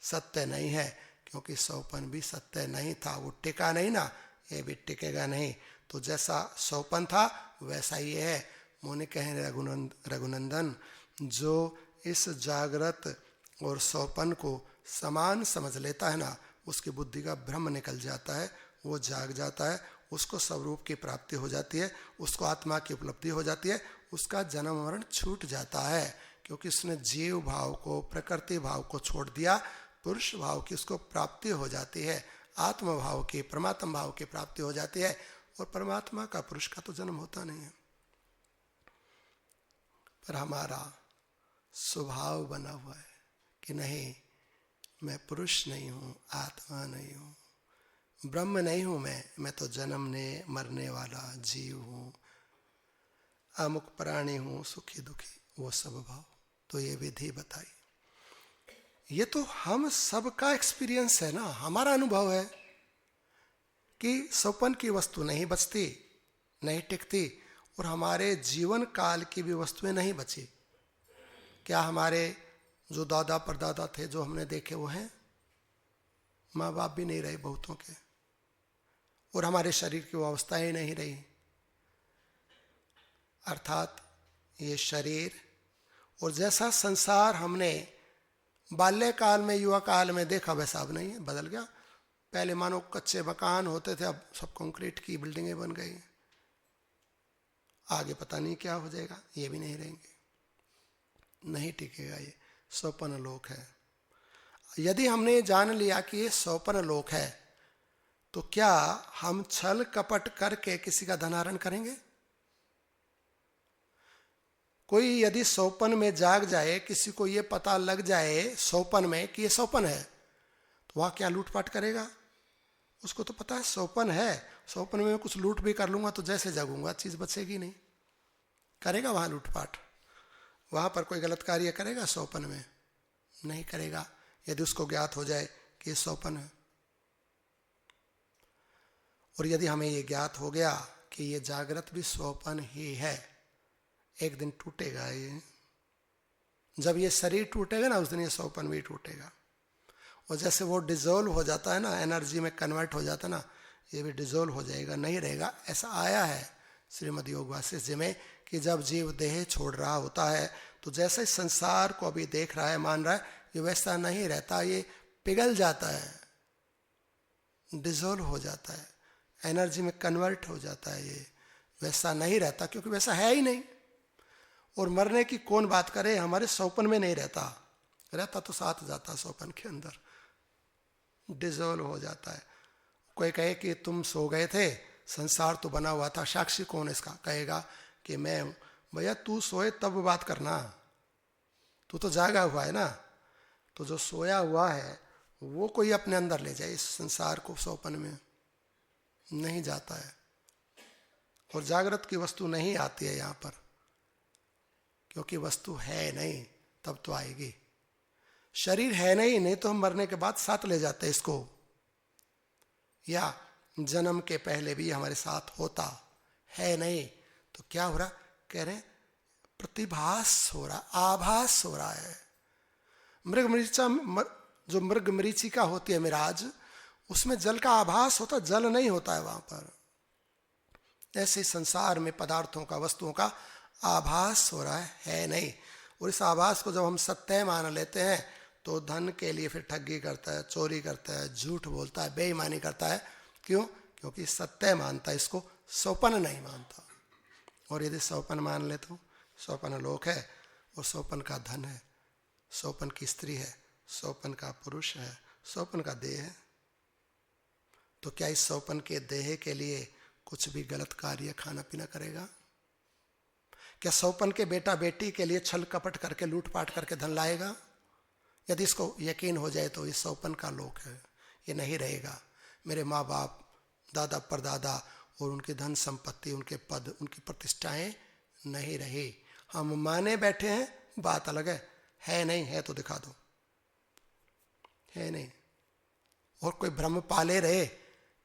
सत्य नहीं है, क्योंकि स्वप्न भी सत्य नहीं था, वो टिका नहीं ना, ये भी टिकेगा नहीं। तो जैसा स्वप्न था वैसा ही है। मुनि कहें रघुनंदन, जो इस जागृत और स्वप्न को समान समझ लेता है ना, उसकी बुद्धि का भ्रम निकल जाता है, वो जाग जाता है, उसको स्वरूप की प्राप्ति हो जाती है, उसको आत्मा की उपलब्धि हो जाती है, उसका जन्म मरण छूट जाता है, क्योंकि उसने जीव भाव को, प्रकृति भाव को छोड़ दिया। पुरुष भाव की उसको प्राप्ति हो जाती है, आत्म भाव की, परमात्मा भाव की प्राप्ति हो जाती है। और परमात्मा का पुरुष का तो जन्म होता नहीं है। पर हमारा स्वभाव बना हुआ है कि नहीं, मैं पुरुष नहीं हूँ, आत्मा नहीं हूँ, ब्रह्म नहीं हूँ, मैं तो जन्मने मरने वाला जीव हूँ, अमुक प्राणी हूँ, सुखी दुखी, वो सब भाव। तो ये विधि बताई। ये तो हम सबका एक्सपीरियंस है ना, हमारा अनुभव है कि स्वप्न की वस्तु नहीं बचती, नहीं टिकती, और हमारे जीवन काल की भी वस्तुएं नहीं बची। क्या हमारे जो दादा परदादा थे, जो हमने देखे, वो हैं? माँ बाप भी नहीं रहे बहुतों के, और हमारे शरीर की वो अवस्था ही नहीं रही। अर्थात ये शरीर और जैसा संसार हमने बाल्यकाल में, युवा काल में देखा, वैसा अब नहीं है, बदल गया। पहले मानो कच्चे मकान होते थे, अब सब कंक्रीट की बिल्डिंगें बन गई। आगे पता नहीं क्या हो जाएगा, ये भी नहीं रहेंगे, नहीं टिकेगा। ये स्वप्न लोक है। यदि हमने जान लिया कि ये स्वप्न लोक है, तो क्या हम छल कपट करके किसी का धनारण करेंगे? कोई यदि स्वप्न में जाग जाए, किसी को ये पता लग जाए स्वप्न में कि ये स्वप्न है, तो वहां क्या लूटपाट करेगा? उसको तो पता है स्वप्न है, स्वप्न में कुछ लूट भी कर लूंगा तो जैसे जगूंगा चीज बचेगी नहीं। करेगा वहां लूटपाट? वहां पर कोई गलत कार्य करेगा स्वप्न में? नहीं करेगा, यदि उसको ज्ञात हो जाए कि ये स्वप्न है। और यदि हमें ये ज्ञात हो गया कि ये जागृत भी स्वप्न ही है, एक दिन टूटेगा ये। जब ये शरीर टूटेगा ना, उस दिन ये स्वप्न भी टूटेगा। और जैसे वो डिजोल्व हो जाता है ना, एनर्जी में कन्वर्ट हो जाता है ना, ये भी डिजोल्व हो जाएगा, नहीं रहेगा। ऐसा आया है श्रीमद् योग वासिष्ठ जी में कि जब जीव देह छोड़ रहा होता है, तो जैसे संसार को अभी देख रहा है, मान रहा है, ये वैसा नहीं रहता, ये पिघल जाता है, डिजोल्व हो जाता है, एनर्जी में कन्वर्ट हो जाता है। ये वैसा नहीं रहता, क्योंकि वैसा है ही नहीं। और मरने की कौन बात करे, हमारे स्वप्न में नहीं रहता, रहता तो साथ जाता स्वप्न के अंदर, डिजोल्व हो जाता है। कोई कहे कि तुम सो गए थे, संसार तो बना हुआ था, साक्षी कौन इसका? कहेगा कि मैं हूं। भैया तू सोए तब बात करना, तू तो जागा हुआ है ना। तो जो सोया हुआ है वो कोई अपने अंदर ले जाए, इस संसार को स्वप्न में नहीं जाता है। और जागृत की वस्तु नहीं आती है यहाँ पर, क्योंकि वस्तु है नहीं, तब तो आएगी। शरीर है नहीं तो हम मरने के बाद साथ ले जाते हैं इसको, या जन्म के पहले भी हमारे साथ होता है नहीं। तो क्या हो रहा? कह रहे प्रतिभास हो रहा, आभास हो रहा है। मृग मरीचिका, जो मृग मरीचिका होती है मिराज, उसमें जल का आभास होता, जल नहीं होता है वहां पर। ऐसे संसार में पदार्थों का, वस्तुओं का आभास हो रहा है नहीं। और इस आभास को जब हम सत्य मान लेते हैं, तो धन के लिए फिर ठगी करता है, चोरी करता है, झूठ बोलता है, बेईमानी करता है। क्यों? क्योंकि सत्य मानता है, इसको स्वप्न नहीं मानता। और यदि स्वप्न मान ले तो स्वप्न लोक है, और स्वप्न का धन है, स्वप्न की स्त्री है, स्वप्न का पुरुष है, स्वप्न का देह है। तो क्या इस स्वप्न के देह के लिए कुछ भी गलत कार्य, खाना पीना करेगा? क्या स्वप्न के बेटा बेटी के लिए छल कपट करके, लूटपाट करके धन लाएगा? यदि इसको यकीन हो जाए तो ये स्वप्न का लोक है, ये नहीं रहेगा। मेरे माँ बाप, दादा परदादा और उनकी धन संपत्ति, उनके पद, उनकी प्रतिष्ठाएं नहीं रही। हम माने बैठे हैं, बात अलग है नहीं, है तो दिखा दो, है नहीं। और कोई भ्रम पाले रहे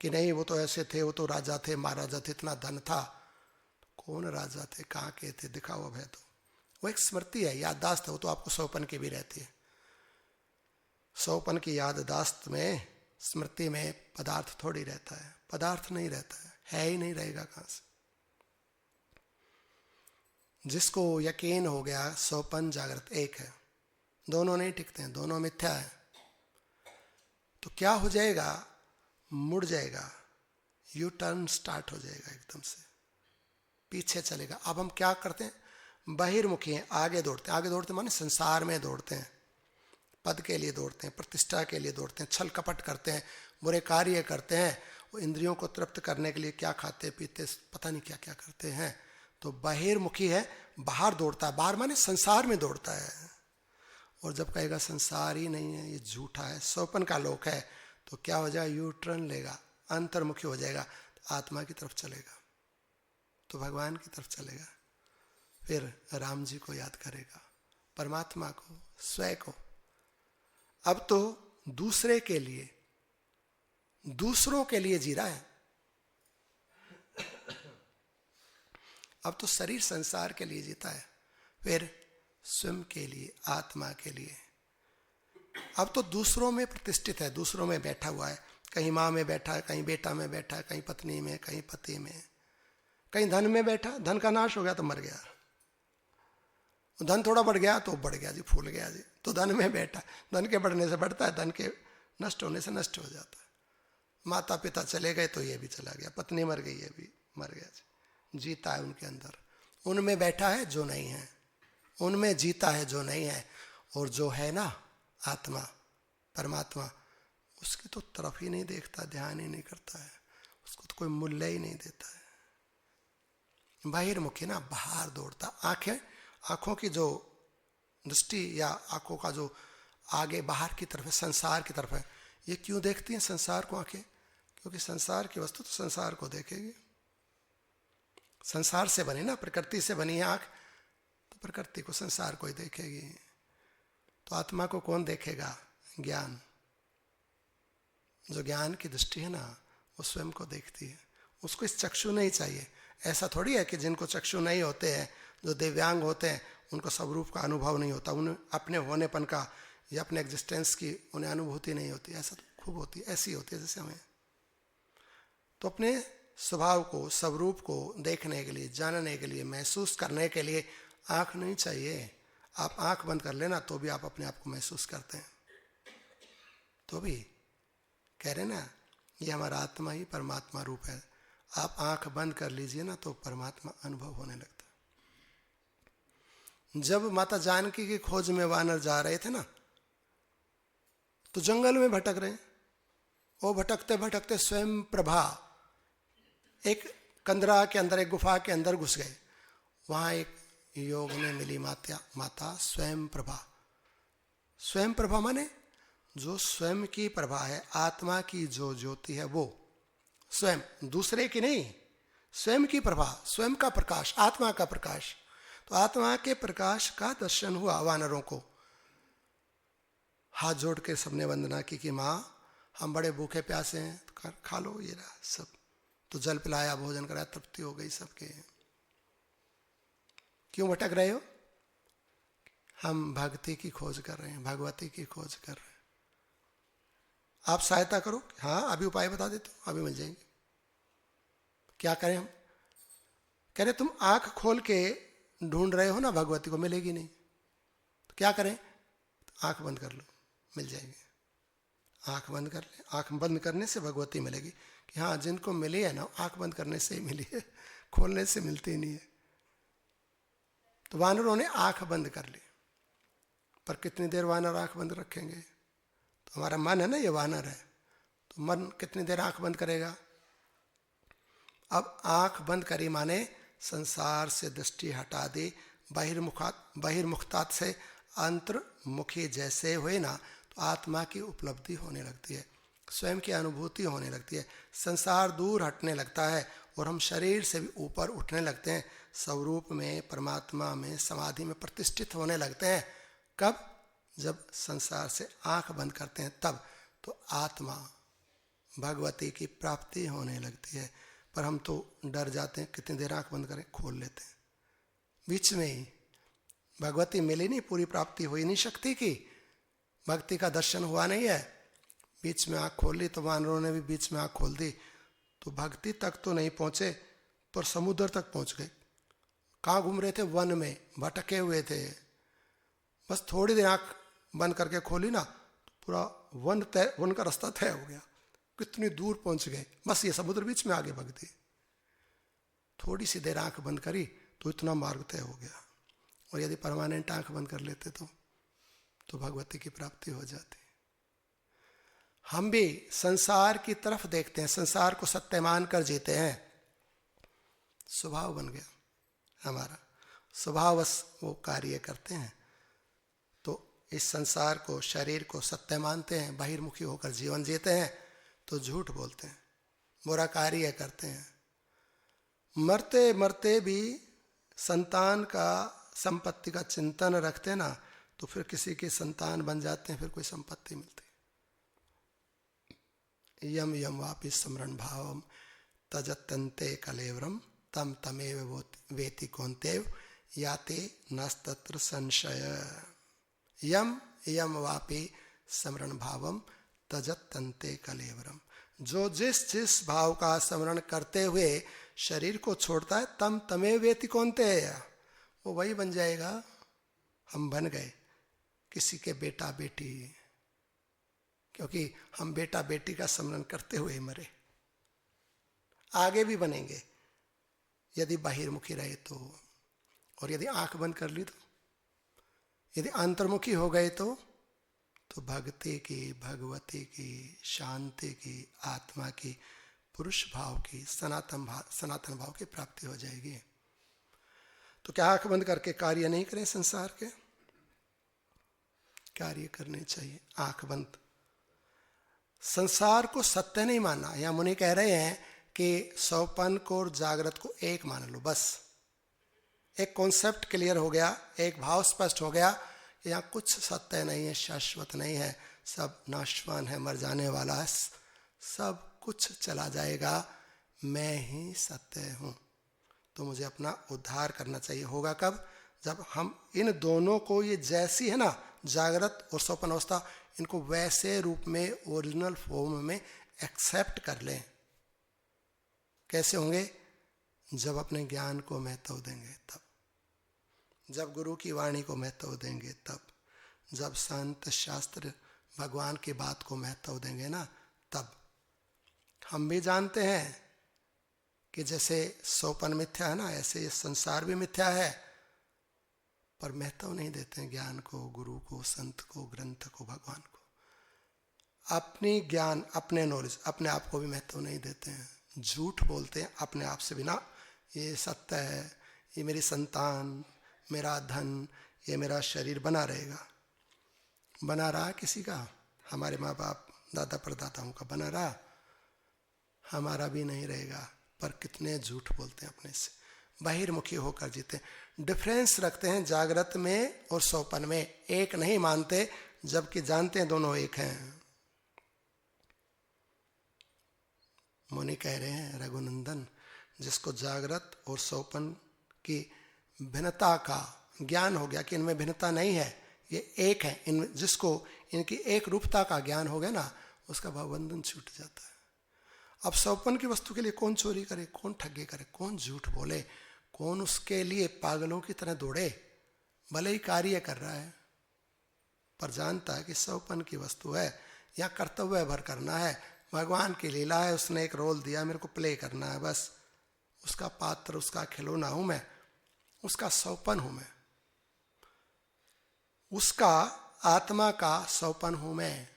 कि नहीं वो तो ऐसे थे, वो तो राजा थे, महाराजा थे, इतना धन था। कौन राजा थे, कहाँ के थे, दिखाओ अब है तो। वो एक स्मृति है, याददाश्त है, वो तो आपको स्वप्न की भी रहती है। स्वप्न की याददाश्त में, स्मृति में पदार्थ थोड़ी रहता है, पदार्थ नहीं रहता है ही नहीं, रहेगा कहां से? जिसको यकीन हो गया स्वप्न जागृत एक है, दोनों नहीं टिकते हैं, दोनों मिथ्या है, तो क्या हो जाएगा? मुड़ जाएगा, यू टर्न स्टार्ट हो जाएगा, एकदम से पीछे चलेगा। अब हम क्या करते हैं? बहिर्मुखी हैं, आगे दौड़ते हैं। आगे दौड़ते माने संसार में दौड़ते हैं, पद के लिए दौड़ते हैं, प्रतिष्ठा के लिए दौड़ते हैं, छल कपट करते हैं, बुरे कार्य करते हैं, वो इंद्रियों को तृप्त करने के लिए क्या खाते पीते पता नहीं क्या क्या करते हैं। तो बहिर्मुखी है, बाहर दौड़ता है, बाहर माने संसार में दौड़ता है। और जब कहेगा संसार ही नहीं है, ये झूठा है, स्वप्न का लोक है, तो क्या हो जाएगा, यू टर्न लेगा, अंतर्मुखी हो जाएगा, तो आत्मा की तरफ चलेगा, तो भगवान की तरफ चलेगा, फिर राम जी को याद करेगा, परमात्मा को, स्वयं को। अब तो दूसरे के लिए, दूसरों के लिए जी रहा है। अब तो शरीर संसार के लिए जीता है, फिर स्वयं के लिए, आत्मा के लिए। अब तो दूसरों में प्रतिष्ठित है, दूसरों में बैठा हुआ है, कहीं माँ में बैठा है, कहीं बेटा में बैठा है, कहीं पत्नी में, कहीं पति में, कहीं धन में बैठा, धन का नाश हो गया तो मर गया, धन थोड़ा बढ़ गया तो बढ़ गया जी, फूल गया जी, तो धन में बैठा, धन के बढ़ने से बढ़ता है, धन के नष्ट होने से नष्ट हो जाता है। माता पिता चले गए तो ये भी चला गया, पत्नी मर गई ये भी मर गया जी। जीता है उनके अंदर, उनमें बैठा है जो नहीं है, उनमें जीता है जो नहीं है। और जो है ना आत्मा, परमात्मा, उसकी तो तरफ ही नहीं देखता, ध्यान ही नहीं करता है, उसको तो कोई मूल्य ही नहीं देता है। बहिर्मुखी ना, बाहर दौड़ता। आंखें, आंखों की जो दृष्टि या आंखों का जो आगे बाहर की तरफ है, संसार की तरफ है। ये क्यों देखती हैं संसार को आंखें? क्योंकि संसार की वस्तु तो संसार को देखेगी। संसार से बनी ना, प्रकृति से बनी है आंख, तो प्रकृति को, संसार को ही देखेगी। तो आत्मा को कौन देखेगा? ज्ञान। जो ज्ञान की दृष्टि है ना, वो स्वयं को देखती है। उसको इस चक्षु नहीं चाहिए। ऐसा थोड़ी है कि जिनको चक्षु नहीं होते हैं, जो दिव्यांग होते हैं, उनको स्वरूप का अनुभव नहीं होता, उन्हें अपने होनेपन का या अपने एग्जिस्टेंस की उन्हें अनुभूति नहीं होती। ऐसा तो खूब होती है, ऐसी होती है जैसे हमें। तो अपने स्वभाव को, स्वरूप को देखने के लिए, जानने के लिए, महसूस करने के लिए आंख नहीं चाहिए। आप आंख बंद कर लेना तो भी आप अपने आप को महसूस करते हैं। तो भी कह रहे ना, ये हमारा आत्मा ही परमात्मा रूप है। आप आंख बंद कर लीजिए ना तो परमात्मा अनुभव होने लगता है। जब माता जानकी की खोज में वानर जा रहे थे ना, तो जंगल में भटक रहे, वो भटकते भटकते स्वयं प्रभा एक कंदरा के अंदर, एक गुफा के अंदर घुस गए। वहां एक योग में मिली माता स्वयं प्रभा। स्वयं प्रभा माने जो स्वयं की प्रभा है, आत्मा की जो ज्योति है, वो स्वयं, दूसरे की नहीं, स्वयं की प्रभा, स्वयं का प्रकाश, आत्मा का प्रकाश। तो आत्मा के प्रकाश का दर्शन हुआ वानरों को। हाथ जोड़ के सबने वंदना की कि माँ, हम बड़े भूखे प्यासे हैं, तो खा लो ये रहा सब। तो जल पिलाया, भोजन कराया, तृप्ति हो गई सबके। क्यों भटक रहे हो? हम भक्ति की खोज कर रहे हैं, भगवती की खोज कर रहे हैं। आप सहायता करो। हाँ, अभी उपाय बता देते हो, अभी मिल जाएंगे। क्या करें हम? कह रहे तुम आंख खोल के ढूंढ रहे हो ना भगवती को, मिलेगी नहीं, तो क्या करें? आंख बंद कर लो, मिल जाएगी। आंख बंद कर ले। आंख बंद करने से भगवती मिलेगी। कि हाँ, जिनको मिली है ना, आंख बंद करने से ही मिली है, खोलने से मिलती नहीं है। तो वानरों ने आंख बंद कर ली। पर कितनी देर वानर आंख बंद रखेंगे? तो हमारा मन है ना, ये वानर है, तो मन कितनी देर आंख बंद करेगा? अब आंख बंद करी माने संसार से दृष्टि हटा दी, बहिर्मुखता से अंतर्मुखी जैसे हुए ना, तो आत्मा की उपलब्धि होने लगती है, स्वयं की अनुभूति होने लगती है, संसार दूर हटने लगता है और हम शरीर से भी ऊपर उठने लगते हैं, स्वरूप में, परमात्मा में, समाधि में प्रतिष्ठित होने लगते हैं। कब? जब संसार से आंख बंद करते हैं तब। तो आत्मा, भगवती की प्राप्ति होने लगती है। पर हम तो डर जाते हैं, कितनी देर आंख बंद करें, खोल लेते हैं बीच में ही। भगवती मिली नहीं, पूरी प्राप्ति हुई नहीं शक्ति की, भक्ति का दर्शन हुआ नहीं है, बीच में आंख खोल ली। तो वानरों ने भी बीच में आंख खोल दी, तो भक्ति तक तो नहीं पहुंचे पर समुद्र तक पहुंच गए। कहाँ घूम रहे थे? वन में भटके हुए थे। बस थोड़ी देर आंख बंद करके खोली ना, तो पूरा वन का रास्ता तय हो गया, कितनी दूर पहुंच गए। बस ये समुद्र बीच में आगे भग दी। थोड़ी सी देर आंख बंद करी तो इतना मार्ग तय हो गया। और यदि परमानेंट आंख बंद कर लेते तो भगवती की प्राप्ति हो जाती। हम भी संसार की तरफ देखते हैं, संसार को सत्य मान कर जीते हैं। स्वभाव बन गया हमारा, स्वभाववश वो कार्य करते हैं। तो इस संसार को, शरीर को सत्य मानते हैं, बहिर्मुखी होकर जीवन जीते हैं तो झूठ बोलते हैं, बुरा कार्य करते हैं। मरते मरते भी संतान का, संपत्ति का चिंतन रखते ना, तो फिर किसी की संतान बन जाते हैं, फिर कोई संपत्ति मिलती। यम यम वापि स्मरण भावम तजत्यन्ते कलेवरम तम तमेव वेति कौन्तेव याते नास्तत्र संशय। यम यम वापि स्मरण भावम तजत्यन्ते कलेवरम, जो जिस जिस भाव का स्मरण करते हुए शरीर को छोड़ता है, तम तमेव वेति कौन्तेय, वो वही बन जाएगा। हम बन गए किसी के बेटा बेटी, क्योंकि हम बेटा बेटी का स्मरण करते हुए मरे। आगे भी बनेंगे यदि बहिर्मुखी रहे तो, और यदि आंख बंद कर ली तो, यदि अंतर्मुखी हो गए तो भक्ति की, भगवती की, शांति की, आत्मा की, पुरुष भाव की, सनातन भाव की प्राप्ति हो जाएगी। तो क्या आंख बंद करके कार्य नहीं करें? संसार के कार्य करने चाहिए आंख बंद। संसार को सत्य नहीं मानना। यहाँ मुनि कह रहे हैं कि स्वप्न को और जागृत को एक मान लो, बस एक कॉन्सेप्ट क्लियर हो गया, एक भाव स्पष्ट हो गया। यहाँ कुछ सत्य नहीं है, शाश्वत नहीं है, सब नाशवान है, मर जाने वाला है, सब कुछ चला जाएगा, मैं ही सत्य हूँ। तो मुझे अपना उद्धार करना चाहिए। होगा कब? जब हम इन दोनों को, ये जैसी है ना जागृत और स्वप्न अवस्था, इनको वैसे रूप में, ओरिजिनल फॉर्म में एक्सेप्ट कर लें। कैसे होंगे? जब अपने ज्ञान को महत्व देंगे तब, जब गुरु की वाणी को महत्व देंगे तब, जब संत शास्त्र भगवान की बात को महत्व देंगे ना तब। हम भी जानते हैं कि जैसे स्वप्न मिथ्या है ना, ऐसे ये संसार भी मिथ्या है, पर महत्व नहीं देते हैं ज्ञान को, गुरु को, संत को, ग्रंथ को, भगवान को। अपनी ज्ञान, अपने नॉलेज, अपने आप को भी महत्व नहीं देते हैं। झूठ बोलते हैं अपने आप से बिना, ये सत्य है, ये मेरी संतान, मेरा धन, ये मेरा शरीर बना रहेगा। बना रहा किसी का? हमारे माँ बाप, दादा परदाताओं का बना रहा, हमारा भी नहीं रहेगा। पर कितने झूठ बोलते हैं अपने से, बहिर्मुखी होकर जीते। डिफरेंस रखते हैं जागृत में और स्वप्न में, एक नहीं मानते, जबकि जानते हैं दोनों एक हैं। मुनि कह रहे हैं रघुनंदन, जिसको जागृत और स्वप्न की भिन्नता का ज्ञान हो गया कि इनमें भिन्नता नहीं है, ये एक है, इन जिसको इनकी एक रूपता का ज्ञान हो गया ना, उसका भावबंधन छूट जाता है। अब स्वप्न की वस्तु के लिए कौन चोरी करे, कौन ठगी करे, कौन झूठ बोले, कौन उसके लिए पागलों की तरह दौड़े? भले ही कार्य कर रहा है पर जानता है कि स्वप्न की वस्तु है, या कर्तव्य भर करना है, भगवान की लीला है, उसने एक रोल दिया, मेरे को प्ले करना है, बस उसका पात्र, उसका खिलौना हूं मैं, उसका स्वप्न हूं मैं, उसका आत्मा का स्वप्न हूं मैं।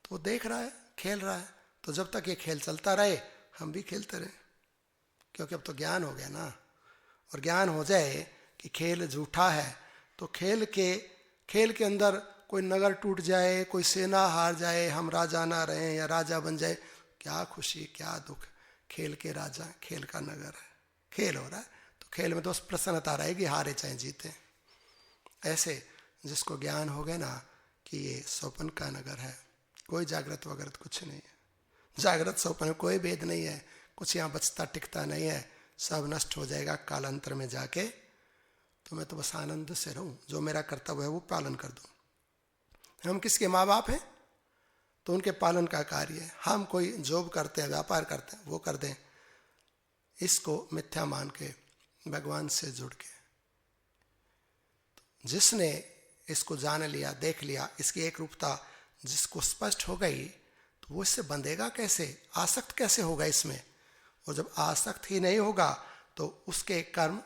तो देख रहा है, खेल रहा है, तो जब तक ये खेल चलता रहे हम भी खेलते रहे, क्योंकि अब तो ज्ञान हो गया ना। और ज्ञान हो जाए कि खेल झूठा है, तो खेल के अंदर कोई नगर टूट जाए, कोई सेना हार जाए, हम राजा ना रहे या राजा बन जाए, क्या खुशी क्या दुख। खेल के राजा, खेल का नगर है, खेल हो रहा है, तो खेल में तो प्रसन्नता रहेगी, हारे चाहे जीते। ऐसे जिसको ज्ञान हो गया ना कि ये स्वप्न का नगर है, कोई जागृत वगैरह कुछ नहीं है, जागृत स्वप्न में कोई भेद नहीं है, कुछ यहाँ बचता टिकता नहीं है, सब नष्ट हो जाएगा कालांतर में जाके। तो मैं तो बस आनंद से रहूं, जो मेरा कर्तव्य है वो पालन कर दूं। हम किसके माँ बाप हैं तो उनके पालन का कार्य है। हम कोई जॉब करते हैं, व्यापार करते हैं, वो कर दें, इसको मिथ्या मान के भगवान से जुड़ के। तो जिसने इसको जान लिया, देख लिया, इसकी एक रूपता जिसको स्पष्ट हो गई, तो वो इससे बंधेगा कैसे, आसक्त कैसे होगा इसमें? और जब आसक्त ही नहीं होगा तो उसके कर्म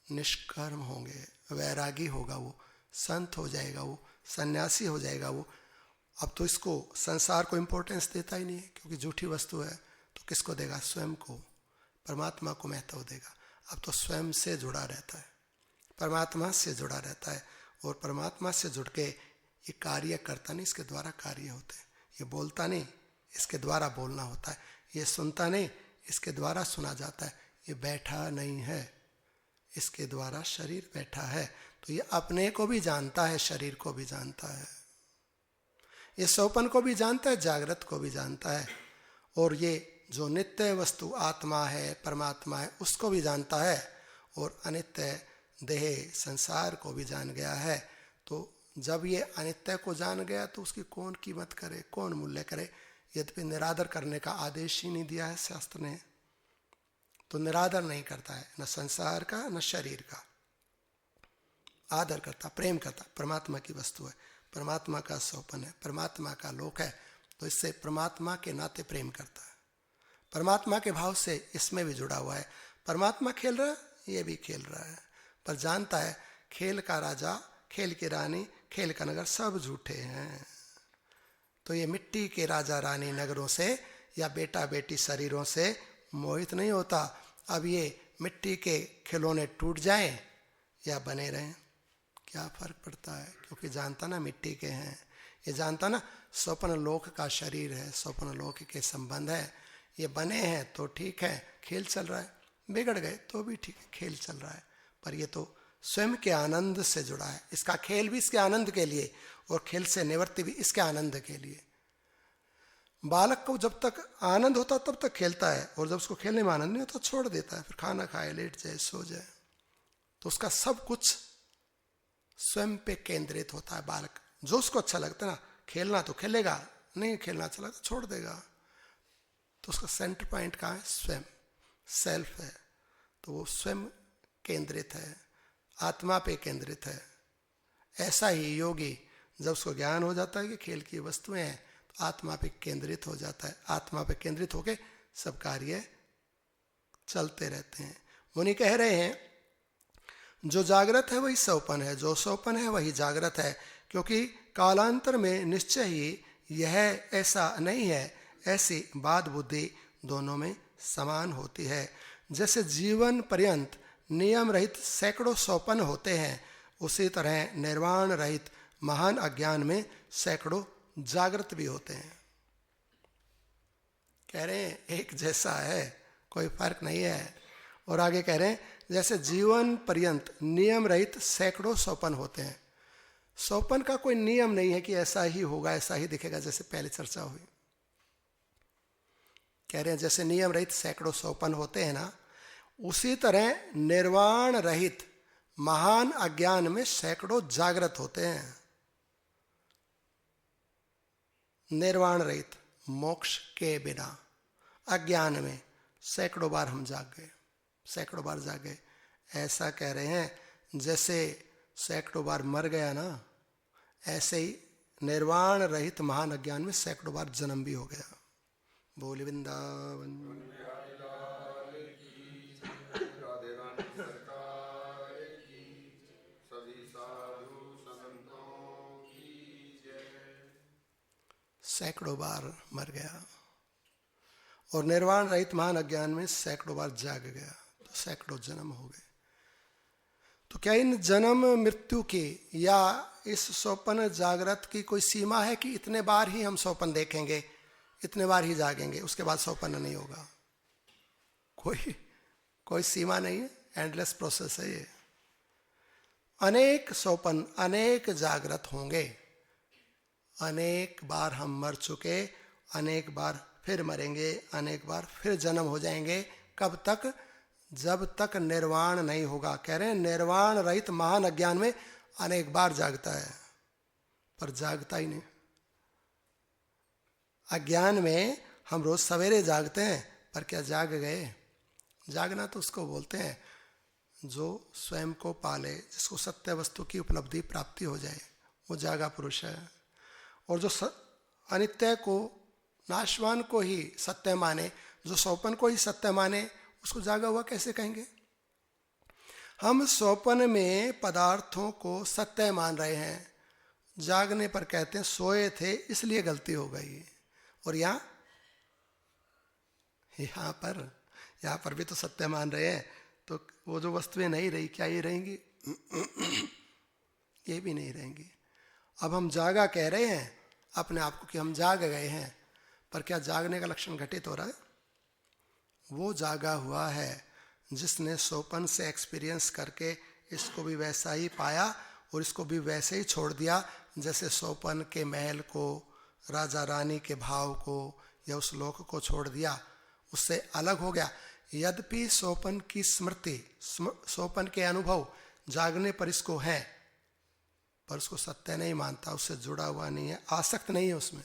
निष्कर्म होंगे, वैरागी होगा, वो संत हो जाएगा, वो सन्यासी हो जाएगा। वो अब तो इसको संसार को इम्पोर्टेंस देता ही नहीं है, क्योंकि झूठी वस्तु है। तो किसको देगा? स्वयं को, परमात्मा को महत्व देगा। अब तो स्वयं से जुड़ा रहता है, परमात्मा से जुड़ा रहता है, और परमात्मा से जुड़ के ये कार्य करता नहीं, इसके द्वारा कार्य होते हैं। ये बोलता नहीं, इसके द्वारा बोलना होता है। ये सुनता नहीं, इसके द्वारा सुना जाता है। ये बैठा नहीं है, इसके द्वारा शरीर बैठा है। तो ये अपने को भी जानता है, शरीर को भी जानता है, ये सौपन को भी जानता है, जागृत को भी जानता है, और ये जो नित्य वस्तु आत्मा है, परमात्मा है, उसको भी जानता है, और अनित्य देह संसार को भी जान गया है। तो जब ये अनित्य को जान गया तो उसकी कौन कीमत करे, कौन मूल्य करे? यद्यपि निरादर करने का आदेश ही नहीं दिया है शास्त्र ने, तो निरादर नहीं करता है, न संसार का न शरीर का। आदर करता, प्रेम करता। परमात्मा की वस्तु है, परमात्मा का सौपन है, परमात्मा का लोक है, तो इससे परमात्मा के नाते प्रेम करता है, परमात्मा के भाव से इसमें भी जुड़ा हुआ है। परमात्मा खेल रहा है, ये भी खेल रहा है, पर जानता है खेल का राजा, खेल की रानी, खेल का नगर सब झूठे हैं। तो ये मिट्टी के राजा रानी नगरों से या बेटा बेटी शरीरों से मोहित नहीं होता। अब ये मिट्टी के खिलौने टूट जाएं या बने रहें, क्या फर्क पड़ता है? क्योंकि जानता ना मिट्टी के हैं, ये जानता ना स्वप्न लोक का शरीर है, स्वप्न लोक के संबंध है। ये बने हैं तो ठीक है, खेल चल रहा है, बिगड़ गए तो भी ठीक है, खेल चल रहा है, पर ये तो स्वयं के आनंद से जुड़ा है। इसका खेल भी इसके आनंद के लिए, और खेल से निवृत्ति भी इसके आनंद के लिए। बालक को जब तक आनंद होता तब तक खेलता है, और जब उसको खेलने में आनंद नहीं होता छोड़ देता है, फिर खाना खाए, लेट जाए, सो जाए। तो उसका सब कुछ स्वयं पे केंद्रित होता है। बालक जो उसको अच्छा लगता है ना, खेलना तो खेलेगा, नहीं खेलना अच्छा लगता छोड़ देगा। तो उसका सेंटर पॉइंट कहाँ है? स्वयं, सेल्फ है। तो वो स्वयं केंद्रित है, आत्मा पे केंद्रित है। ऐसा ही योगी जब उसको ज्ञान हो जाता है कि खेल की वस्तुएं हैं, तो आत्मा पे केंद्रित हो जाता है। आत्मा पे केंद्रित होके सब कार्य चलते रहते हैं। मुनि कह रहे हैं जो जागृत है वही सौपन है, जो सौपन है वही जागृत है, क्योंकि कालांतर में निश्चय ही यह ऐसा नहीं है, ऐसी बात बुद्धि दोनों में समान होती है। जैसे जीवन पर्यंत नियम रहित सैकड़ों सौपन होते हैं, उसी तरह निर्वाण रहित महान अज्ञान में सैकड़ों जागृत भी होते हैं। कह रहे हैं एक जैसा है, कोई फर्क नहीं है। और आगे कह रहे हैं जैसे जीवन पर्यंत नियम रहित सैकड़ों सौपन होते हैं। सौपन का कोई नियम नहीं है कि ऐसा ही होगा, ऐसा ही दिखेगा, जैसे पहले चर्चा हुई। कह रहे हैं जैसे नियम रहित सैकड़ों सौपन होते हैं ना, उसी तरह निर्वाण रहित महान अज्ञान में सैकड़ों जागृत होते हैं। निर्वाण रहित मोक्ष के बिना अज्ञान में सैकड़ों बार हम जाग गए, सैकड़ों बार जाग गए। ऐसा कह रहे हैं जैसे सैकड़ों बार मर गया ना, ऐसे ही निर्वाण रहित महान अज्ञान में सैकड़ों बार जन्म भी हो गया। बोल वृंदावन। सैकड़ों बार मर गया और निर्वाण रहित महान अज्ञान में सैकड़ों बार जाग गया, तो सैकड़ों जन्म हो गए। तो क्या इन जन्म मृत्यु की या इस स्वप्न जागृत की कोई सीमा है कि इतने बार ही हम स्वप्न देखेंगे, इतने बार ही जागेंगे, उसके बाद स्वप्न नहीं होगा? कोई सीमा नहीं है, एंडलेस प्रोसेस है ये। अनेक स्वप्न, अनेक जागृत होंगे, अनेक बार हम मर चुके, अनेक बार फिर मरेंगे, अनेक बार फिर जन्म हो जाएंगे। कब तक? जब तक निर्वाण नहीं होगा। कह रहे हैं निर्वाण रहित महान अज्ञान में अनेक बार जागता है, पर जागता ही नहीं। अज्ञान में हम रोज सवेरे जागते हैं, पर क्या जाग गए? जागना तो उसको बोलते हैं जो स्वयं को पाले, जिसको सत्य वस्तु की उपलब्धि प्राप्ति हो जाए, वो जागा पुरुष है। और जो अनित्य को, नाशवान को ही सत्य माने, जो स्वप्न को ही सत्य माने, उसको जागा हुआ कैसे कहेंगे? हम स्वप्न में पदार्थों को सत्य मान रहे हैं, जागने पर कहते हैं सोए थे इसलिए गलती हो गई। और यहाँ पर भी तो सत्य मान रहे हैं, तो वो जो वस्तुएं नहीं रही, क्या ये रहेंगी? ये भी नहीं रहेंगी। अब हम जागा कह रहे हैं अपने आप को कि हम जाग गए हैं, पर क्या जागने का लक्षण घटित हो रहा है? वो जागा हुआ है जिसने स्वप्न से एक्सपीरियंस करके इसको भी वैसा ही पाया और इसको भी वैसे ही छोड़ दिया जैसे स्वप्न के महल को, राजा रानी के भाव को या उस लोक को छोड़ दिया, उससे अलग हो गया। यद्यपि स्वप्न की स्मृति, स्वप्न के अनुभव जागने पर इसको है, पर उसको सत्य नहीं मानता, उससे जुड़ा हुआ नहीं है, आसक्त नहीं है उसमें।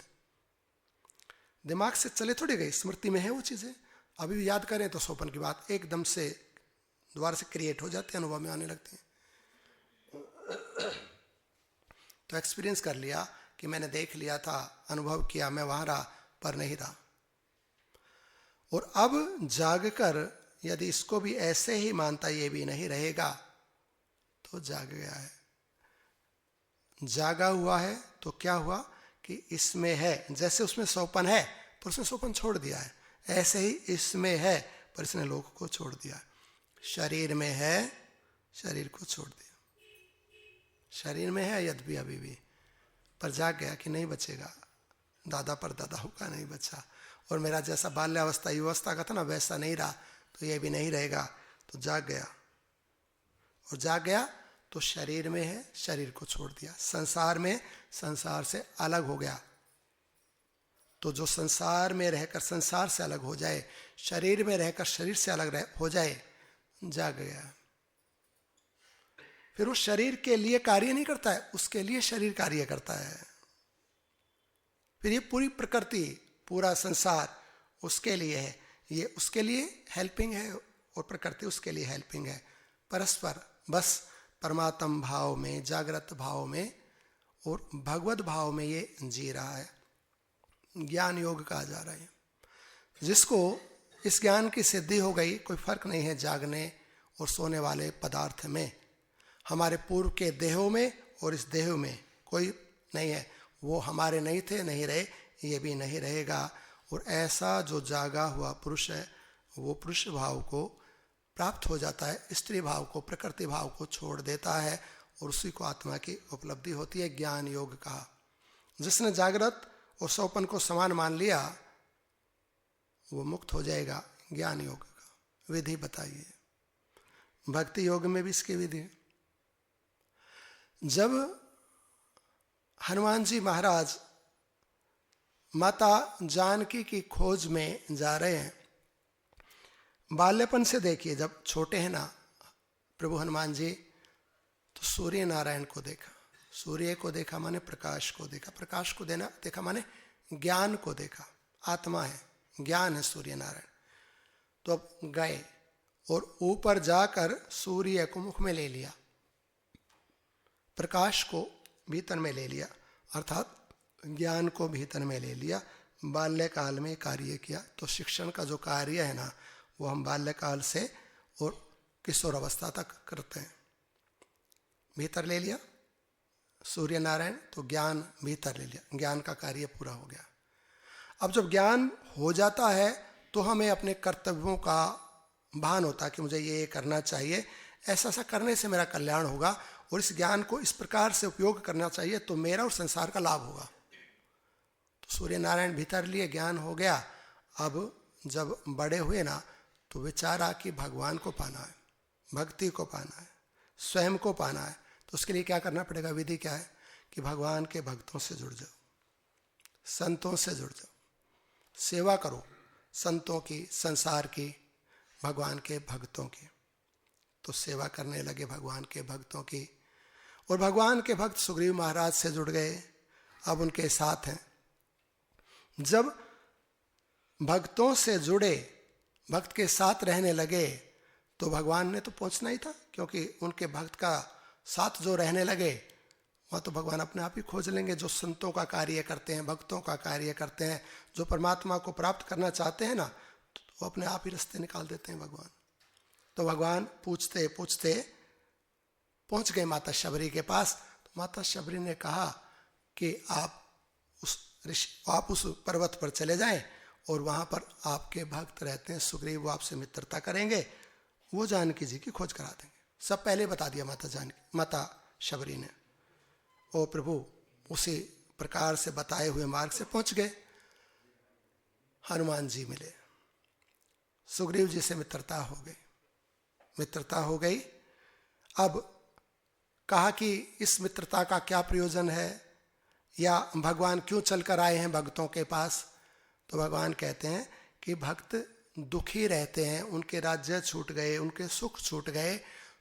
दिमाग से चले थोड़ी गई, स्मृति में है वो चीजें। अभी भी याद करें तो स्वप्न की बात एकदम से दोबारा से क्रिएट हो जाती है, अनुभव में आने लगती है। तो एक्सपीरियंस कर लिया कि मैंने देख लिया था, अनुभव किया, मैं वहां रहा पर नहीं रहा। और अब जागकर यदि इसको भी ऐसे ही मानता ये भी नहीं रहेगा तो जाग गया है। जागा हुआ है तो क्या हुआ कि इसमें है, जैसे उसमें स्वप्न है पर उसने स्वप्न छोड़ दिया है, ऐसे ही इसमें है पर इसने लोक को छोड़ दिया। शरीर में है, शरीर को छोड़ दिया। शरीर में है यद्यपि अभी भी, पर जाग गया कि नहीं बचेगा, दादा पर दादा का नहीं बचा। और मेरा जैसा बाल्यावस्था युवावस्था का था ना वैसा नहीं रहा, तो ये भी नहीं रहेगा। तो जाग गया, और जाग गया तो शरीर में है, शरीर को छोड़ दिया। संसार में, संसार से अलग हो गया। तो जो संसार में रहकर संसार से अलग हो जाए, शरीर में रहकर शरीर से अलग हो जाए, जाग गया। फिर वो शरीर के लिए कार्य नहीं करता है, उसके लिए शरीर कार्य करता है। फिर ये पूरी प्रकृति, पूरा संसार उसके लिए है, ये उसके लिए हेल्पिंग है और प्रकृति उसके लिए हेल्पिंग है। परस्पर बस परमात्म भाव में, जागृत भाव में और भगवत भाव में ये जी रहा है। ज्ञान योग कहा जा रहा है। जिसको इस ज्ञान की सिद्धि हो गई, कोई फर्क नहीं है जागने और सोने वाले पदार्थ में। हमारे पूर्व के देहों में और इस देह में कोई नहीं है। वो हमारे नहीं थे, नहीं रहे, ये भी नहीं रहेगा। और ऐसा जो जागा हुआ पुरुष है, वो पुरुष भाव को प्राप्त हो जाता है, स्त्री भाव को, प्रकृति भाव को छोड़ देता है और उसी को आत्मा की उपलब्धि होती है। ज्ञान योग कहा। जिसने जागृत और स्वप्न को समान मान लिया वो मुक्त हो जाएगा। ज्ञान योग का विधि बताइए। भक्ति योग में भी इसकी विधि है। जब हनुमान जी महाराज माता जानकी की खोज में जा रहे हैं, बाल्यपन से देखिए, जब छोटे हैं ना प्रभु हनुमान जी, तो सूर्य नारायण को देखा। सूर्य को देखा माने प्रकाश को देखा, प्रकाश को देखा माने ज्ञान को देखा। आत्मा है, ज्ञान है सूर्य नारायण। तो अब गए और ऊपर जाकर सूर्य को मुख में ले लिया, प्रकाश को भीतर में ले लिया, अर्थात ज्ञान को भीतर में ले लिया। बाल्यकाल में कार्य किया। तो शिक्षण का जो कार्य है ना, वो हम बाल्यकाल से और किशोर अवस्था तक करते हैं। भीतर ले लिया सूर्य नारायण, तो ज्ञान भीतर ले लिया, ज्ञान का कार्य पूरा हो गया। अब जब ज्ञान हो जाता है तो हमें अपने कर्तव्यों का भान होता है कि मुझे ये करना चाहिए, ऐसा ऐसा करने से मेरा कल्याण होगा और इस ज्ञान को इस प्रकार से उपयोग करना चाहिए तो मेरा और संसार का लाभ होगा। तो सूर्य नारायण भीतर लिए, ज्ञान हो गया। अब जब बड़े हुए ना, तो विचारा कि भगवान को पाना है, भक्ति को पाना है, स्वयं को पाना है। तो उसके लिए क्या करना पड़ेगा? विधि क्या है कि भगवान के भक्तों से जुड़ जाओ, संतों से जुड़ जाओ, सेवा करो संतों की, संसार की, भगवान के भक्तों की। तो सेवा करने लगे भगवान के भक्तों की। और भगवान के भक्त सुग्रीव महाराज से जुड़ गए, अब उनके साथ हैं। जब भक्तों से जुड़े, भक्त के साथ रहने लगे, तो भगवान ने तो पहुंचना ही था, क्योंकि उनके भक्त का साथ जो रहने लगे वह तो भगवान अपने आप ही खोज लेंगे। जो संतों का कार्य करते हैं, भक्तों का कार्य करते हैं, जो परमात्मा को प्राप्त करना चाहते हैं ना, तो वो अपने आप ही रास्ते निकाल देते हैं भगवान। तो भगवान पूछते पूछते पहुंच गए माता शबरी के पास। तो माता शबरी ने कहा कि आप उस पर्वत पर चले जाएं और वहां पर आपके भक्त रहते हैं सुग्रीव, वो आपसे मित्रता करेंगे, वो जानकी जी की खोज करा देंगे। सब पहले बता दिया माता शबरी ने। ओ प्रभु उसी प्रकार से बताए हुए मार्ग से पहुंच गए। हनुमान जी मिले, सुग्रीव जी से मित्रता हो गई। अब कहा कि इस मित्रता का क्या प्रयोजन है, या भगवान क्यों चलकर आए हैं भक्तों के पास। तो भगवान कहते हैं कि भक्त दुखी रहते हैं, उनके राज्य छूट गए, उनके सुख छूट गए,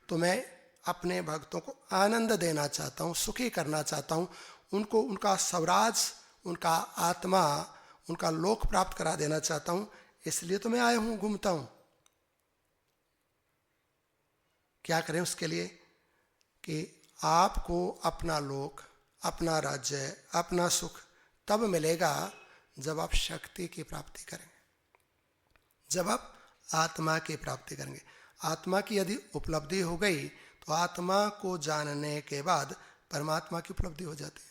तो मैं अपने भक्तों को आनंद देना चाहता हूँ, सुखी करना चाहता हूँ, उनको उनका स्वराज, उनका आत्मा, उनका लोक प्राप्त करा देना चाहता हूँ। इसलिए तो मैं आया हूँ, घूमता हूँ। क्या करें उसके लिए कि आपको अपना लोक, अपना राज्य, अपना सुख तब मिलेगा जब आप शक्ति की प्राप्ति करेंगे, जब आप आत्मा की प्राप्ति करेंगे। आत्मा की यदि उपलब्धि हो गई तो आत्मा को जानने के बाद परमात्मा की उपलब्धि हो जाती है।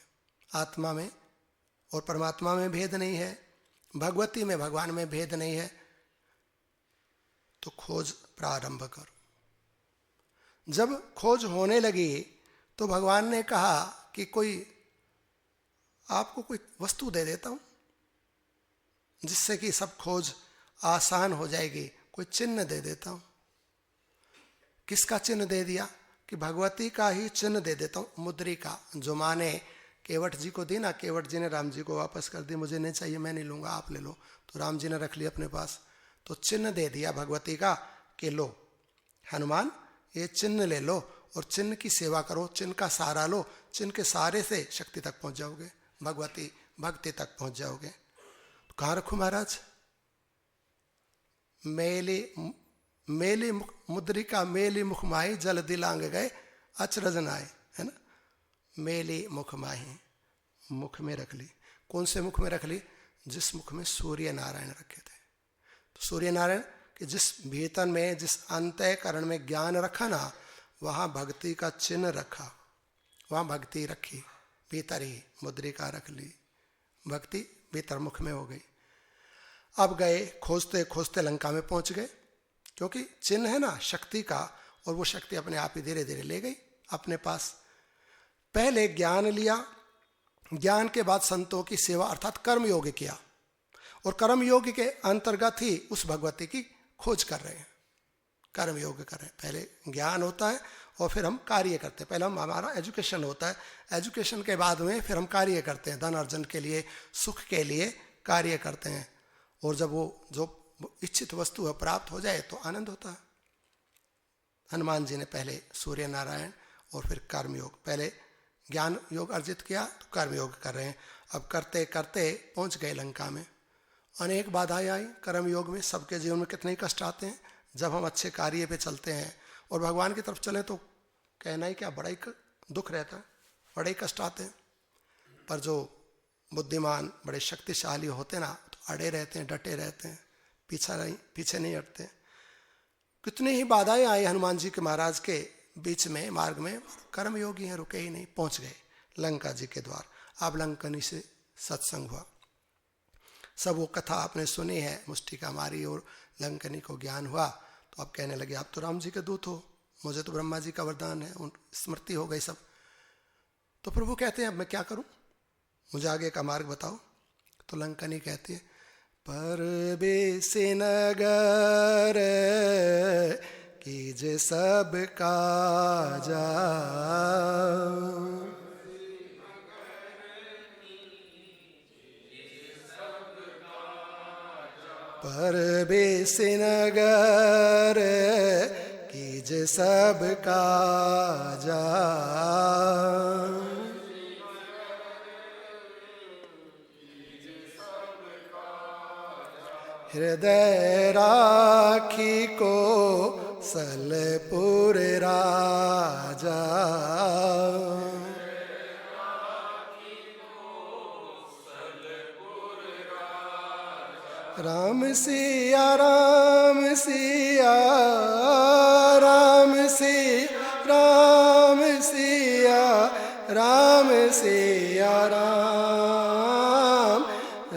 आत्मा में और परमात्मा में भेद नहीं है, भगवती में भगवान में भेद नहीं है। तो खोज प्रारंभ करो। जब खोज होने लगी तो भगवान ने कहा कि आपको कोई वस्तु दे देता हूं जिससे कि सब खोज आसान हो जाएगी, कोई चिन्ह दे देता हूं। किसका चिन्ह दे दिया कि भगवती का ही चिन्ह दे देता हूं, मुद्रिका, जो माने केवट जी को दी ना, केवट जी ने राम जी को वापस कर दी, मुझे नहीं चाहिए, मैं नहीं लूंगा, आप ले लो। तो राम जी ने रख लिया अपने पास। तो चिन्ह दे दिया भगवती का कि लो हनुमान, ये चिन्ह ले लो और चिन्ह की सेवा करो, चिन्ह का सहारा लो, चिन्ह के सहारे से शक्ति तक पहुंच जाओगे, भगवती भक्ति तक पहुंच जाओगे। तो कहाँ रखूं महाराज? मेली मुद्रिका मेली मुख माही, जल दिलांग गए अचरज नाए, है ना। मेली मुख माही, मुख में रख ली। कौन से मुख में रख ली? जिस मुख में सूर्य नारायण रखे थे। तो सूर्य नारायण कि जिस भीतर में, जिस अंतःकरण में ज्ञान रखा ना, वहां भक्ति का चिन्ह रखा, वहां भक्ति रखी, भीतर ही मुद्रिका रख ली, भक्ति भीतर मुख में हो गई। अब गए खोजते खोजते लंका में पहुंच गए, क्योंकि चिन्ह है ना शक्ति का, और वो शक्ति अपने आप ही धीरे धीरे ले गई अपने पास। पहले ज्ञान लिया, ज्ञान के बाद संतों की सेवा अर्थात कर्म योग किया, और कर्म योग के अंतर्गत ही उस भगवती की खोज कर रहे हैं, कर्म योग कर रहे हैं। पहले ज्ञान होता है और फिर हम कार्य करते हैं। पहले हमारा एजुकेशन होता है, एजुकेशन के बाद में फिर हम कार्य करते हैं, धन अर्जन के लिए, सुख के लिए कार्य करते हैं। और जब वो जो इच्छित वस्तु है प्राप्त हो जाए तो आनंद होता है। हनुमान जी ने पहले सूर्य नारायण और फिर कर्म योग, पहले ज्ञान योग अर्जित किया तो कर्म योग कर रहे हैं। अब करते करते पहुंच गए लंका में। अनेक बाधाएं आई कर्म योग में, सबके जीवन में कितने ही कष्ट आते हैं जब हम अच्छे कार्य पे चलते हैं और भगवान की तरफ चलें तो कहना ही क्या, बड़ा ही दुख रहता है, बड़े ही कष्ट आते हैं। पर जो बुद्धिमान बड़े शक्तिशाली होते ना, तो अड़े रहते हैं, डटे रहते हैं, पीछे नहीं हटते। कितनी ही बाधाएं आई हनुमान जी के महाराज के बीच में, मार्ग में, कर्म योगी हैं, रुके ही नहीं, पहुंच गए लंका जी के द्वार। अब लंकनी से सत्संग हुआ, सब वो कथा आपने सुनी है, मुष्टिका मारी और लंकनी को ज्ञान हुआ। तो अब कहने लगे आप तो राम जी के दूत हो, मुझे तो ब्रह्मा जी का वरदान है, स्मृति हो गई सब। तो प्रभु कहते हैं अब मैं क्या करूं, मुझे आगे का मार्ग बताओ। तो लंकनी कहती है परवेश नगर कीजे सब काजा, परवेश नगर कीजे सब काजा, हृदय राखी को सलपुर राजा, राम सिया राम सिया राम सिया राम राम सिया राम,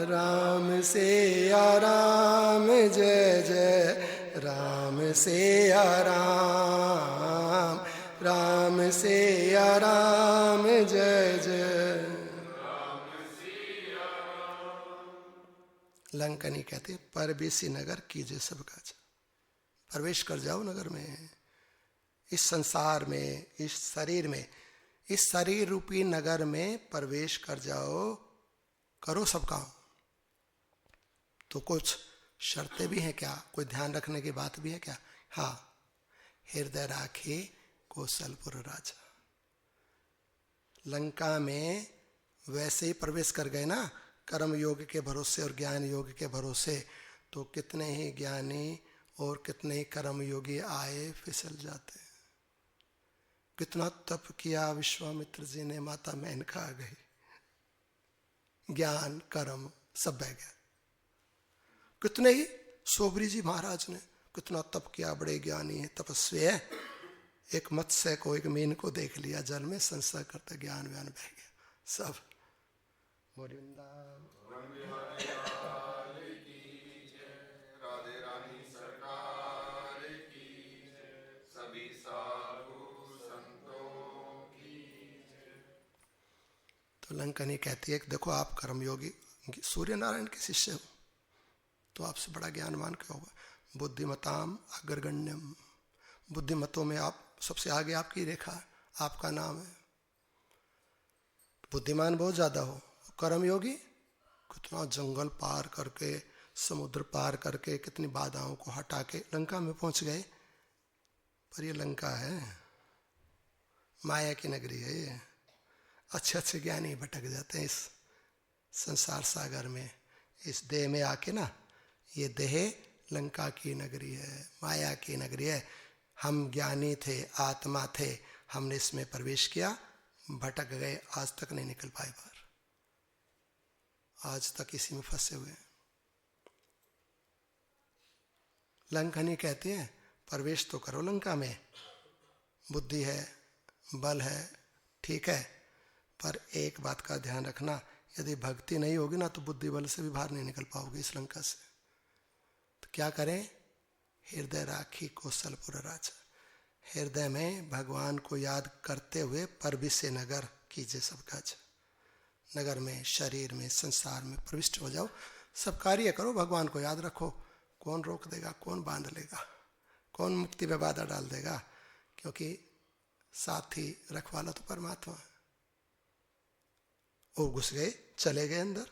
राम सिया राम, जय जय राम सिया राम, राम सिया राम, जय जय। लंकनी कहते परवेशी नगर कीजिए सब काज। प्रवेश कर जाओ नगर में, इस संसार में, इस शरीर में, इस शरीर रूपी नगर में प्रवेश कर जाओ, करो सब काम। तो कुछ शर्तें भी हैं क्या, कोई ध्यान रखने की बात भी है क्या? हाँ, हृदय राखे कौशलपुर राजा। लंका में वैसे ही प्रवेश कर गए ना, कर्म योग के भरोसे और ज्ञान योग के भरोसे, तो कितने ही ज्ञानी और कितने ही कर्म योगी आए फिसल जाते। कितना तप किया विश्वामित्र जी ने, माता मेनका आ गई, ज्ञान कर्म सब बह गया। कितने ही सोबरी जी महाराज ने कितना तप किया, बड़े ज्ञानी है, तपस्वी है। एक मत्स्य को, एक मीन को देख लिया जल में, संसार करते ज्ञान व्यान बह गया सब। तो लंकनी कहती है कि देखो आप कर्मयोगी सूर्य नारायण के शिष्य हो, तो आपसे बड़ा ज्ञानवान क्या होगा? बुद्धिमताम अग्रगण्यम, बुद्धिमतों में आप सबसे आगे, आपकी रेखा, आपका नाम है। बुद्धिमान बहुत ज्यादा हो, कर्मयोगी कितना जंगल पार करके, समुद्र पार करके, कितनी बाधाओं को हटा के लंका में पहुंच गए। पर ये लंका है, माया की नगरी है ये। अच्छे अच्छे ज्ञानी भटक जाते हैं इस संसार सागर में, इस देह में आके ना। ये देह लंका की नगरी है, माया की नगरी है। हम ज्ञानी थे, आत्मा थे, हमने इसमें प्रवेश किया, भटक गए, आज तक नहीं निकल पाए बाहर, आज तक इसी में फंसे हुए। लंकनी कहती है प्रवेश तो करो लंका में, बुद्धि है, बल है, ठीक है, पर एक बात का ध्यान रखना, यदि भक्ति नहीं होगी ना तो बुद्धि बल से भी बाहर नहीं निकल पाओगे इस लंका से। तो क्या करें? हृदय राखी कौशलपुर राजा, हृदय में भगवान को याद करते हुए परविश्य नगर कीजिए सब काज। नगर में, शरीर में, संसार में प्रविष्ट हो जाओ, सब कार्य करो, भगवान को याद रखो। कौन रोक देगा, कौन बांध लेगा, कौन मुक्ति में बाधा डाल देगा? क्योंकि साथी रखवाला तो परमात्मा है। वो घुस गए, चले गए अंदर,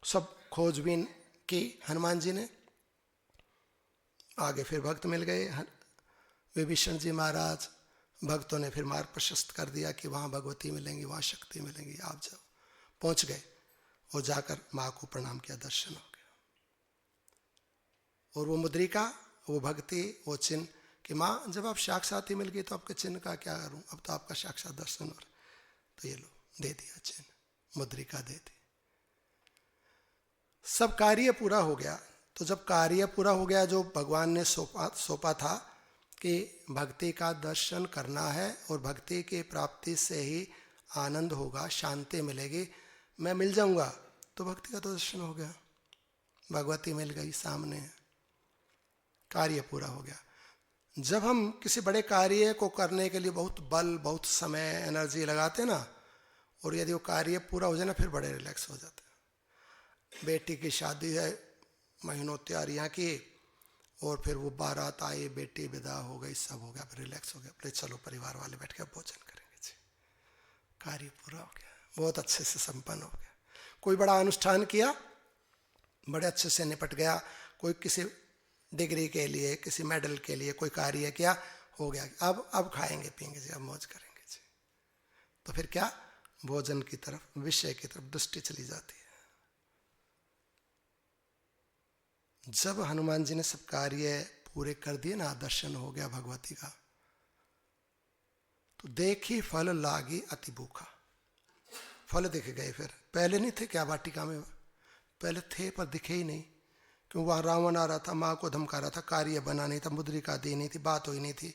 सब खोजबीन की हनुमान जी ने। आगे फिर भक्त मिल गए, विभीषण जी महाराज, भक्तों ने फिर मार्ग प्रशस्त कर दिया कि वहाँ भगवती मिलेंगी, वहाँ शक्ति मिलेंगी, आप जाओ। पहुँच गए और जाकर माँ को प्रणाम किया, दर्शन हो गया। और वो मुद्रिका, वो भक्ति, वो चिन्ह कि माँ जब आप साक्षात ही मिल गई तो आपके चिन्ह का क्या करूँ, अब तो आपका साक्षात दर्शन हो रहा। तो ये लो, दे दिया चिन्ह, मुद्रिका दे दी। सब कार्य पूरा हो गया। तो जब कार्य पूरा हो गया, जो भगवान ने सौंपा था कि भक्ति का दर्शन करना है और भक्ति की प्राप्ति से ही आनंद होगा, शांति मिलेगी, मैं मिल जाऊंगा, तो भक्ति का तो दर्शन हो गया, भगवती मिल गई सामने, कार्य पूरा हो गया। जब हम किसी बड़े कार्य को करने के लिए बहुत बल, बहुत समय, एनर्जी लगाते ना, और यदि वो कार्य पूरा हो जाए ना, फिर बड़े रिलैक्स हो जाते हैं। बेटी की शादी है, महीनों तैयारियां की, और फिर वो बारात आई, बेटी विदा हो गई, सब हो गया, फिर रिलैक्स हो गया, फिर चलो परिवार वाले बैठ के भोजन करेंगे जी, कार्य पूरा हो गया, बहुत अच्छे से संपन्न हो गया। कोई बड़ा अनुष्ठान किया, बड़े अच्छे से निपट गया। कोई किसी डिग्री के लिए, किसी मेडल के लिए कोई कार्य किया, हो गया, अब खाएंगे पिएंगे जी, अब मौज करेंगे जी। तो फिर क्या, भोजन की तरफ, विषय की तरफ दृष्टि चली जाती है। जब हनुमान जी ने सब कार्य पूरे कर दिए ना, दर्शन हो गया भगवती का, तो देखी फल लागी अति भूखा। फल दिख गए, फिर पहले नहीं थे क्या वाटिका में, पहले थे पर दिखे ही नहीं, क्यों वहां रावण आ रहा था, माँ को धमका रहा था, कार्य बना नहीं था, मुद्रिका दी नहीं थी, बात हुई नहीं थी,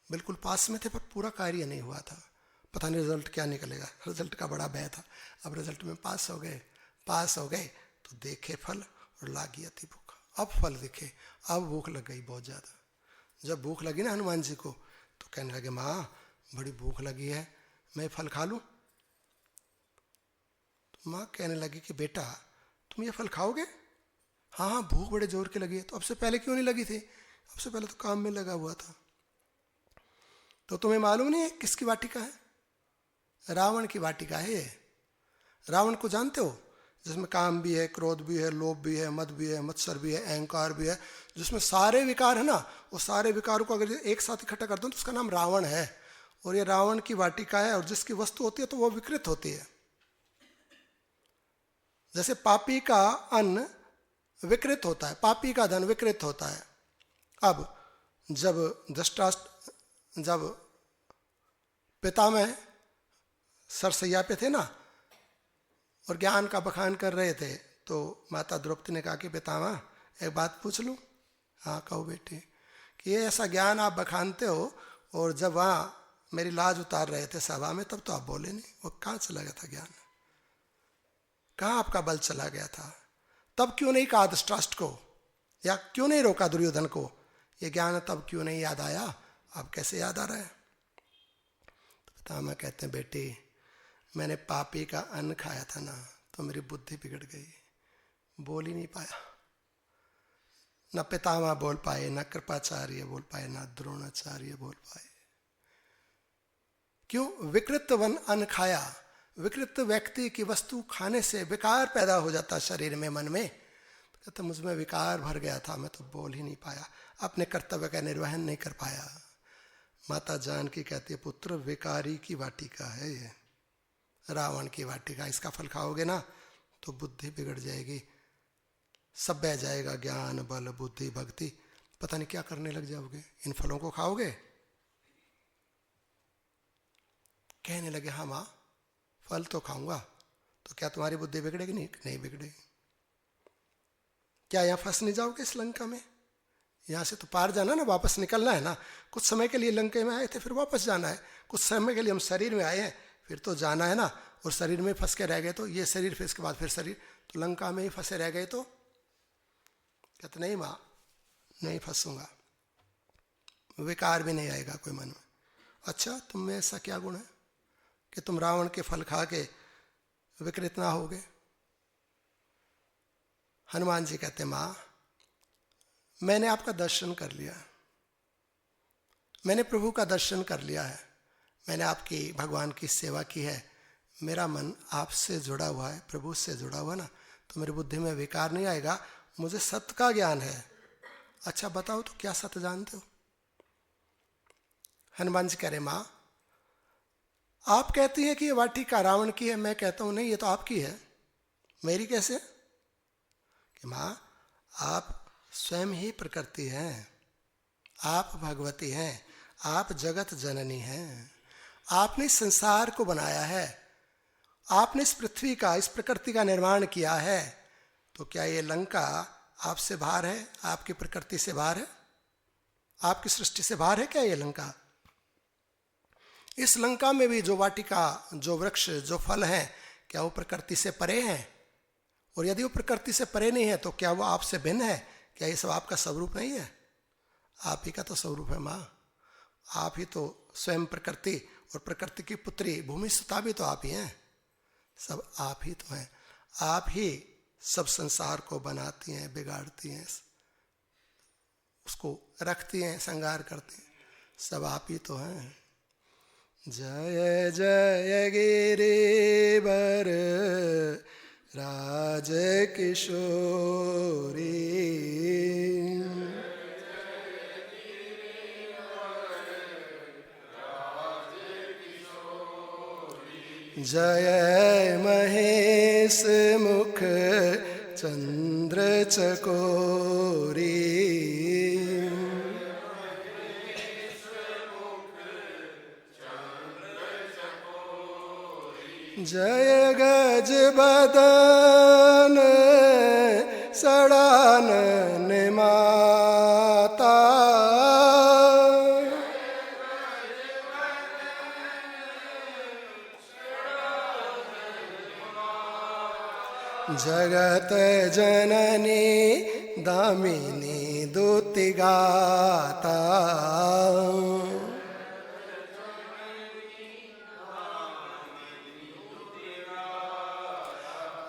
बिल्कुल पास में थे पर पूरा कार्य नहीं हुआ था। पता नहीं रिजल्ट क्या निकलेगा, रिजल्ट का बड़ा भय था। अब रिजल्ट में पास हो गए तो देखे फल और लागी अति भूख। अब फल दिखे, अब भूख लग गई बहुत ज़्यादा। जब भूख लगी ना हनुमान जी को तो कहने लगे, माँ बड़ी भूख लगी है, मैं फल खा लूँ? तो माँ कहने लगी कि बेटा तुम ये फल खाओगे? हाँ हाँ, भूख बड़े जोर की लगी है। तो अब से पहले क्यों नहीं लगी थी? अब से पहले तो काम में लगा हुआ था। तो तुम्हें मालूम नहीं है किसकी वाटिका है? रावण की वाटिका है ये। रावण को जानते हो? जिसमें काम भी है, क्रोध भी है, लोभ भी है, मद भी है, मत्सर भी है, अहंकार भी है, जिसमें सारे विकार है ना, वो सारे विकारों को अगर एक साथ इकट्ठा कर दो तो उसका नाम रावण है। और ये रावण की वाटिका है, और जिसकी वस्तु होती है तो वो विकृत होती है। जैसे पापी का अन्न विकृत होता है, पापी का धन विकृत होता है। अब जब पितामह सरसैया पे थे ना और ज्ञान का बखान कर रहे थे, तो माता द्रौपदी ने कहा कि पितामह एक बात पूछ लूं? हाँ कहो बेटी। कि ये ऐसा ज्ञान आप बखानते हो और जब वहाँ मेरी लाज उतार रहे थे सभा में तब तो आप बोले नहीं, वो कहाँ चला गया था ज्ञान? कहाँ आपका बल चला गया था? तब क्यों नहीं कहा धृतराष्ट्र को, या क्यों नहीं रोका दुर्योधन को? ये ज्ञान तब क्यों नहीं याद आया, अब कैसे याद आ रहा है? तो पितामह कहते हैं, बेटी मैंने पापी का अन्न खाया था ना, तो मेरी बुद्धि बिगड़ गई, बोल ही नहीं पाया। न पितामह बोल पाए, न कृपाचार्य बोल पाए, न द्रोणाचार्य बोल पाए। क्यों? विकृत अन्न खाया। विकृत व्यक्ति की वस्तु खाने से विकार पैदा हो जाता शरीर में, मन में। कहते मुझमें विकार भर गया था, मैं तो बोल ही नहीं पाया, अपने कर्तव्य का निर्वहन नहीं कर पाया। माता जानकी कहती है, पुत्र विकारी की वाटिका है ये, रावण की वाटिका। इसका फल खाओगे ना तो बुद्धि बिगड़ जाएगी, सब बह जाएगा, ज्ञान बल बुद्धि भक्ति, पता नहीं क्या करने लग जाओगे। इन फलों को खाओगे? कहने लगे, हाँ माँ फल तो खाऊंगा। तो क्या तुम्हारी बुद्धि बिगड़ेगी? नहीं बिगड़ेगी। क्या यहाँ फंस नहीं जाओगे इस लंका में? यहाँ से तो पार जाना ना, वापस निकलना है ना। कुछ समय के लिए लंका में आए थे, फिर वापस जाना है। कुछ समय के लिए हम शरीर में आए हैं, फिर तो जाना है ना। और शरीर में फंस के रह गए तो ये शरीर, फिर इसके बाद फिर शरीर, तो लंका में ही फंसे रह गए तो? कहते नहीं माँ नहीं फंसूंगा, विकार भी नहीं आएगा कोई मन में। अच्छा तुम में ऐसा क्या गुण है कि तुम रावण के फल खा के विकृत ना होगे? हनुमान जी कहते, माँ मैंने आपका दर्शन कर लिया, मैंने प्रभु का दर्शन कर लिया है, मैंने आपकी भगवान की सेवा की है, मेरा मन आपसे जुड़ा हुआ है, प्रभु से जुड़ा हुआ ना, तो मेरी बुद्धि में विकार नहीं आएगा, मुझे सत्य का ज्ञान है। अच्छा बताओ तो क्या सत्य जानते हो? हनुमान जी कह रहे, माँ आप कहती हैं कि ये वाटिका रावण की है, मैं कहता हूं नहीं ये तो आपकी है। मेरी कैसे? कि माँ आप स्वयं ही प्रकृति हैं, आप भगवती हैं, आप जगत जननी हैं, आपने इस संसार को बनाया है, आपने इस पृथ्वी का, इस प्रकृति का निर्माण किया है, तो क्या ये लंका आपसे बाहर है, आपकी प्रकृति से बाहर है, आपकी सृष्टि से बाहर है क्या ये लंका? इस लंका में भी जो वाटिका, जो वृक्ष, जो फल हैं, क्या वो प्रकृति से परे हैं? और यदि वो प्रकृति से परे नहीं है तो क्या वो आपसे भिन्न है? क्या ये सब आपका स्वरूप नहीं है? आप ही का तो स्वरूप है माँ, आप ही तो स्वयं प्रकृति, और प्रकृति की पुत्री भूमि सुता भी तो आप ही हैं, सब आप ही तो हैं। आप ही सब संसार को बनाती हैं, बिगाड़ती हैं, उसको रखती हैं, श्रृंगार करती हैं, सब आप ही तो हैं। जय जय गिरिवर राज किशोरी, जय महेश मुख चंद्र चकोरी, जय गज बदन सड़ानन माता, जगत जननी दामिनी दुतिगाता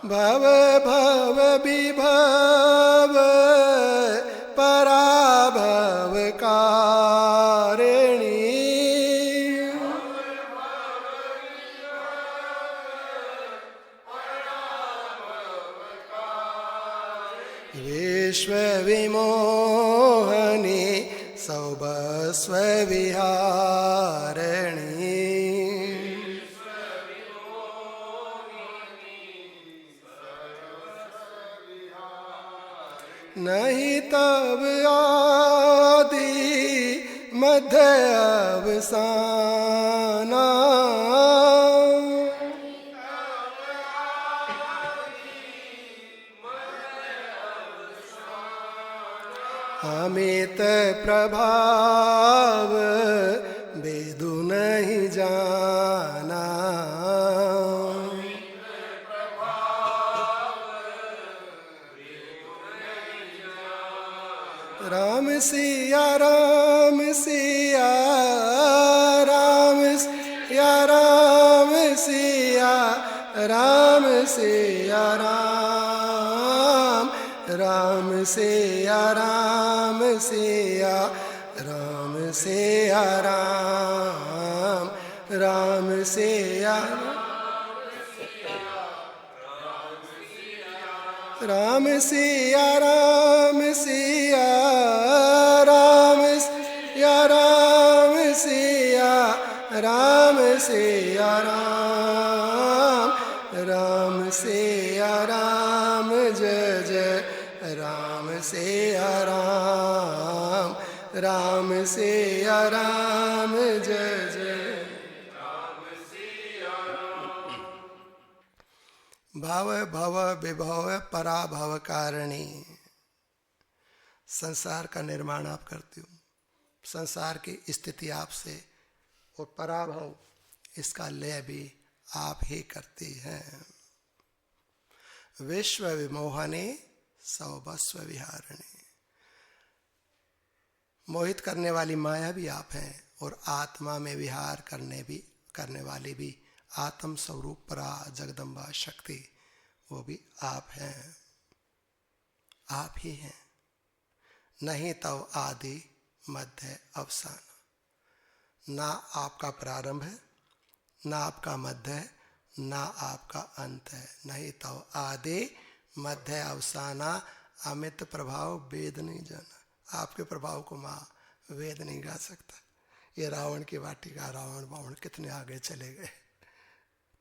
भव भव विभव पराभव कारिणी विश्व विमोहनी सौभस्व विहारिणी नहीं तब आदि मध्य अवसाना अमित प्रभाव वेदु नहीं जाना राम सिया राम सिया राम सिया राम सिया राम सिया राम राम सिया राम सिया राम सिया राम राम सिया राम सिया राम सिया राम सिया राम सिया राम सिया राम राम सिया राम जय जय राम सिया राम राम सिया राम जय जय भाव भव विभव पराभव कारिणी। संसार का निर्माण आप करती हो, संसार की स्थिति आपसे, और पराभव इसका लय भी आप ही करती हैं। विश्व विमोहने सौभस्व विहारिणी, मोहित करने वाली माया भी आप हैं और आत्मा में विहार करने वाली भी आत्म स्वरूप परा जगदम्बा शक्ति, वो भी आप हैं, आप ही हैं। नहीं तव आदि मध्य अवसान, ना आपका प्रारंभ है, ना आपका मध्य है, ना आपका अंत है। नहीं तव आदि मध्य अवसाना, अमित प्रभाव वेद नहीं जाना। आपके प्रभाव को माँ वेद नहीं गा सकता। ये रावण की वाटिका, रावण बावण कितने आगे चले गए,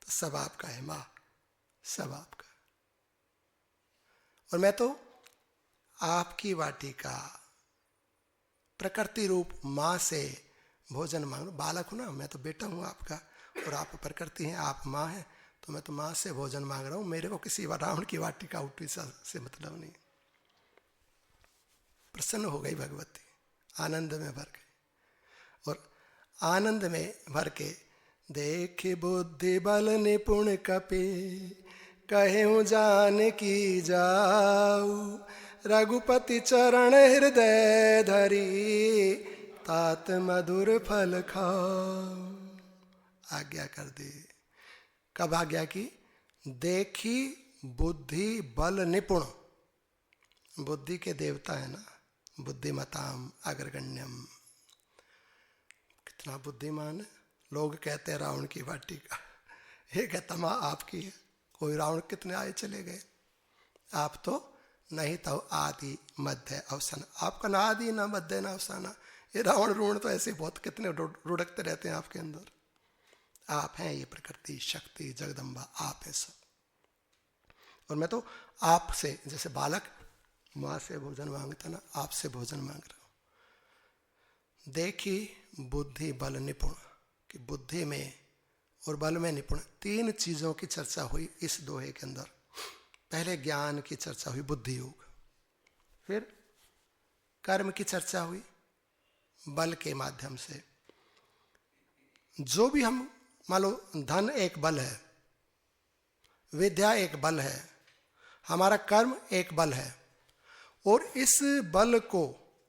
तो सब आपका है माँ, सब आपका। और मैं तो आपकी वाटिका प्रकृति रूप माँ से भोजन मांग रहा हूं। बालक हूं ना, मैं तो बेटा हूं आपका, और आप प्रकृति हैं, आप माँ हैं, तो मैं तो माँ से भोजन मांग रहा हूं। मेरे को किसी रावण की वाटिका उठी से मतलब नहीं। प्रसन्न हो गई भगवती, आनंद में भर गई, और आनंद में भर के देख बुद्धि बल निपुण कपि, कहूँ जान की जाऊ, रघुपति चरण हृदय धरी, तात मधुर फल खाओ। आज्ञा कर दे। कब आज्ञा की? देखी बुद्धि बल निपुण, बुद्धि के देवता है ना, बुद्धिमताम अग्रगण्यम, कितना बुद्धिमान है। लोग कहते हैं रावण की वाटिका, ये कहता माँ आपकी है। कोई रावण कितने आए चले गए, आप तो नहीं तो आदि मध्य अवसान, आपका ना आदि ना मध्य ना अवसाना। ये रावण रूण तो ऐसे बहुत कितने रुड़कते रहते हैं आपके अंदर। आप हैं ये प्रकृति शक्ति जगदम्बा, आप है सब। और मैं तो आपसे, जैसे बालक माँ से भोजन मांगता ना, आपसे भोजन मांग रहा हूं। देखी बुद्धि बल निपुण, कि बुद्धि में और बल में निपुण, तीन चीजों की चर्चा हुई इस दोहे के अंदर। पहले ज्ञान की चर्चा हुई, बुद्धि योग, फिर कर्म की चर्चा हुई बल के माध्यम से। जो भी हम, मान लो धन एक बल है, विद्या एक बल है, हमारा कर्म एक बल है, और इस बल को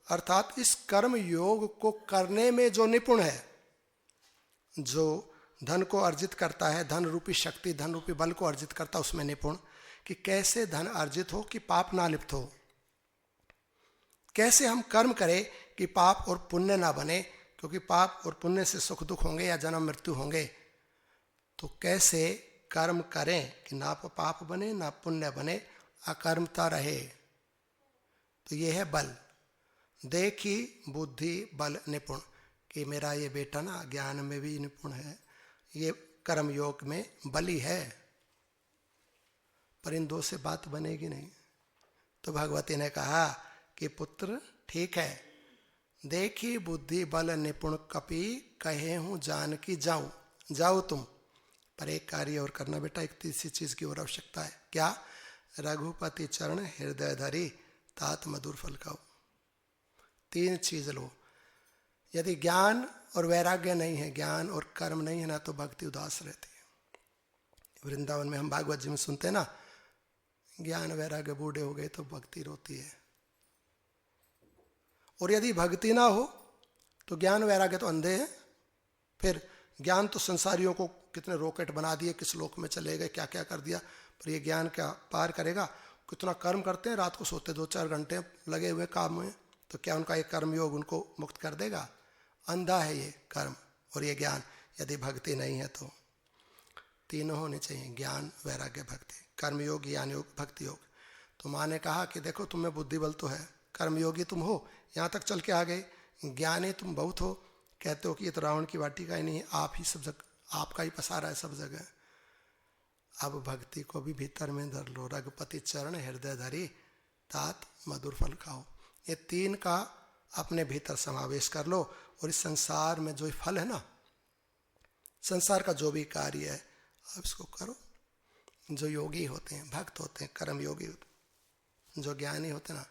अर्थात इस कर्म योग को करने में जो निपुण है, जो धन को अर्जित करता है, धन रूपी शक्ति, धन रूपी बल को अर्जित करता है, उसमें निपुण कि कैसे धन अर्जित हो कि पाप ना लिप्त हो, कैसे हम कर्म करें कि पाप और पुण्य ना बने, क्योंकि पाप और पुण्य से सुख दुख होंगे या जन्म मृत्यु होंगे। तो कैसे कर्म करें कि ना पाप बने ना पुण्य बने, अकर्मता रहे। तो ये है बल। देखी बुद्धि बल निपुण, कि मेरा ये बेटा ना ज्ञान में भी निपुण है, ये कर्म योग में बली है, पर इन दो से बात बनेगी नहीं। तो भगवती ने कहा कि पुत्र ठीक है, देखी बुद्धि बल निपुण कपि कहे हूं जान की जाऊं, जाओ तुम, पर एक कार्य और करना बेटा, एक तीसरी चीज की और आवश्यकता है। क्या? रघुपति चरण हृदय धरी तात मधुर फल खाओ। 3 चीज लो। यदि ज्ञान और वैराग्य नहीं है, ज्ञान और कर्म नहीं है ना, तो भक्ति उदास रहती है। वृंदावन में हम भागवत जी में सुनते हैं ना, ज्ञान वैराग्य बूढ़े हो गए तो भक्ति रोती है। और यदि भक्ति ना हो तो ज्ञान वैराग्य तो अंधे हैं। फिर ज्ञान तो संसारियों को कितने रॉकेट बना दिए, किस लोक में चले गए, क्या क्या कर दिया, पर ये ज्ञान क्या पार करेगा? कितना कर्म करते हैं, रात को सोते 2-4 घंटे लगे हुए काम में, तो क्या उनका ये कर्म योग उनको मुक्त कर देगा? अंधा है ये कर्म और ये ज्ञान। यदि भक्ति नहीं है तो तीनों होने चाहिए, ज्ञान वैराग्य भक्ति, कर्म योग ज्ञान योग भक्ति योग। तो माँ ने कहा कि देखो तुम्हें बुद्धि बल तो है, कर्मयोगी तुम हो, यहाँ तक चल के आ गए, ज्ञानी तुम बहुत हो, कहते हो कि ये तो रावण की वाटिका ही नहीं है, आप ही सब जगह, आपका ही पसारा है सब जगह। अब भक्ति को भी भीतर में धर लो, रघुपति चरण हृदय धरी तात मधुर फल खाओ। ये 3 का अपने भीतर समावेश कर लो, और इस संसार में जो फल है ना, संसार का जो भी कार्य है आप इसको करो। जो योगी होते हैं, भक्त होते हैं, कर्म योगी होते हैं, जो ज्ञानी होते हैं ना,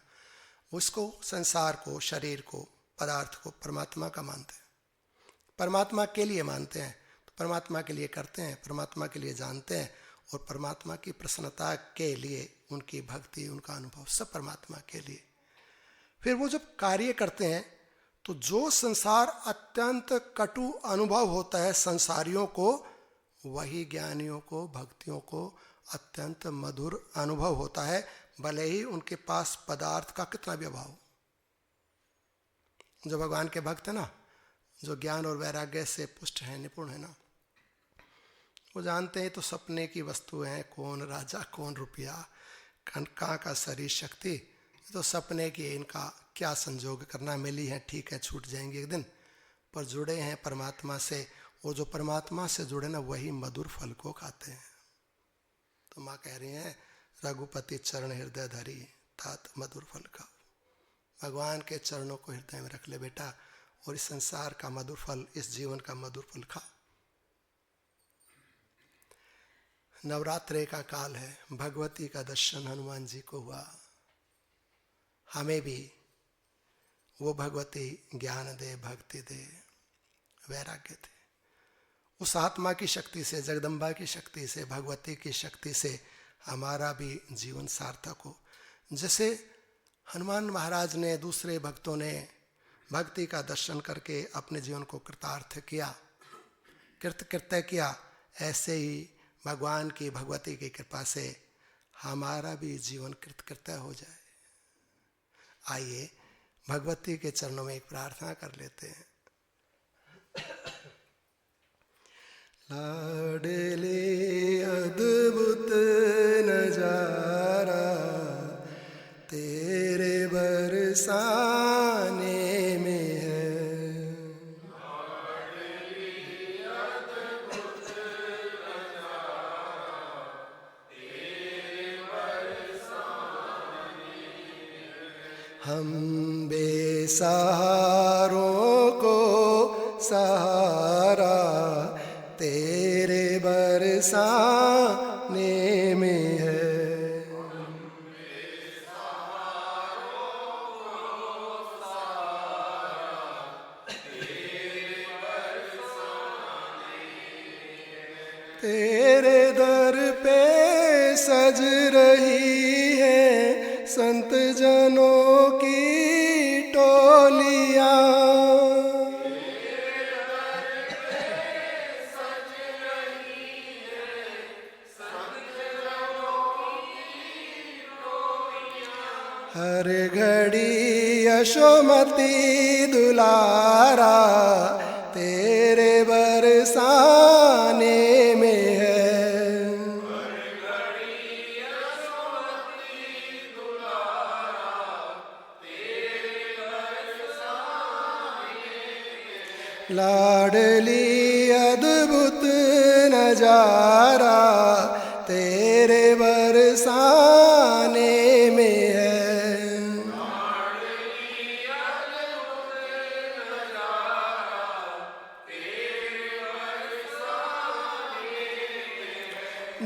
उसको संसार को, शरीर को, पदार्थ को परमात्मा का मानते हैं, परमात्मा के लिए मानते हैं, तो परमात्मा के लिए करते हैं, परमात्मा के लिए जानते हैं, और परमात्मा की प्रसन्नता के लिए उनकी भक्ति, उनका अनुभव सब परमात्मा के लिए। फिर वो जब कार्य करते हैं तो जो संसार अत्यंत कटु अनुभव होता है संसारियों को, वही ज्ञानियों को, भक्तियों को अत्यंत मधुर अनुभव होता है, भले ही उनके पास पदार्थ का कितना भी अभाव। जो भगवान के भक्त है ना, जो ज्ञान और वैराग्य से पुष्ट है, निपुण है ना, वो जानते हैं तो सपने की वस्तु है, कौन राजा कौन रुपया, कहाँ का शरीर शक्ति, तो सपने की, इनका क्या संजोग करना, मिली है ठीक है, छूट जाएंगे एक दिन, पर जुड़े हैं परमात्मा से। वो जो परमात्मा से जुड़े ना, वही मधुर फल को खाते हैं। तो माँ कह रही हैं रघुपति चरण हृदय धरी तात मधुर फल खाओ। भगवान के चरणों को हृदय में रख ले बेटा, और इस संसार का मधुर फल, इस जीवन का मधुर फल खा। नवरात्रे का काल है, भगवती का दर्शन हनुमान जी को हुआ, हमें भी वो भगवती ज्ञान दे, भक्ति दे, वैराग्य दे। उस आत्मा की शक्ति से, जगदम्बा की शक्ति से, भगवती की शक्ति से हमारा भी जीवन सार्थक हो। जैसे हनुमान महाराज ने, दूसरे भक्तों ने भक्ति का दर्शन करके अपने जीवन को कृतार्थ किया, कृतकृत्य किया, ऐसे ही भगवान की, भगवती की कृपा से हमारा भी जीवन कृतकृत्य हो जाए। आइए भगवती के चरणों में एक प्रार्थना कर लेते हैं। लाडले अद्भुत नजारा तेरे बरसाने में है, लाडले अद्भुत नजारा तेरे बरसाने में है। हम बेसहारों को सहारा तेरे बरसाने में है, हम बेसहारों को सहारा तेरे बरसाने में है। तेरे दर पे सज रही हर घड़ी यशोमती दुलारा तेरे बरसाने में है। लाडली अद्भुत नजारा तेरे बरसाने में है।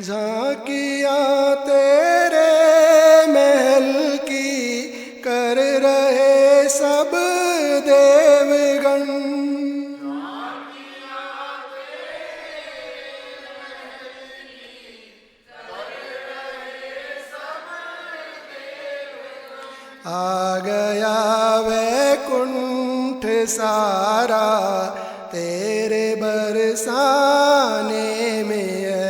झांकियां तेरे महल की कर रहे सब देवगण। आ गया वैकुंठ सारा तेरे बरसाने में है।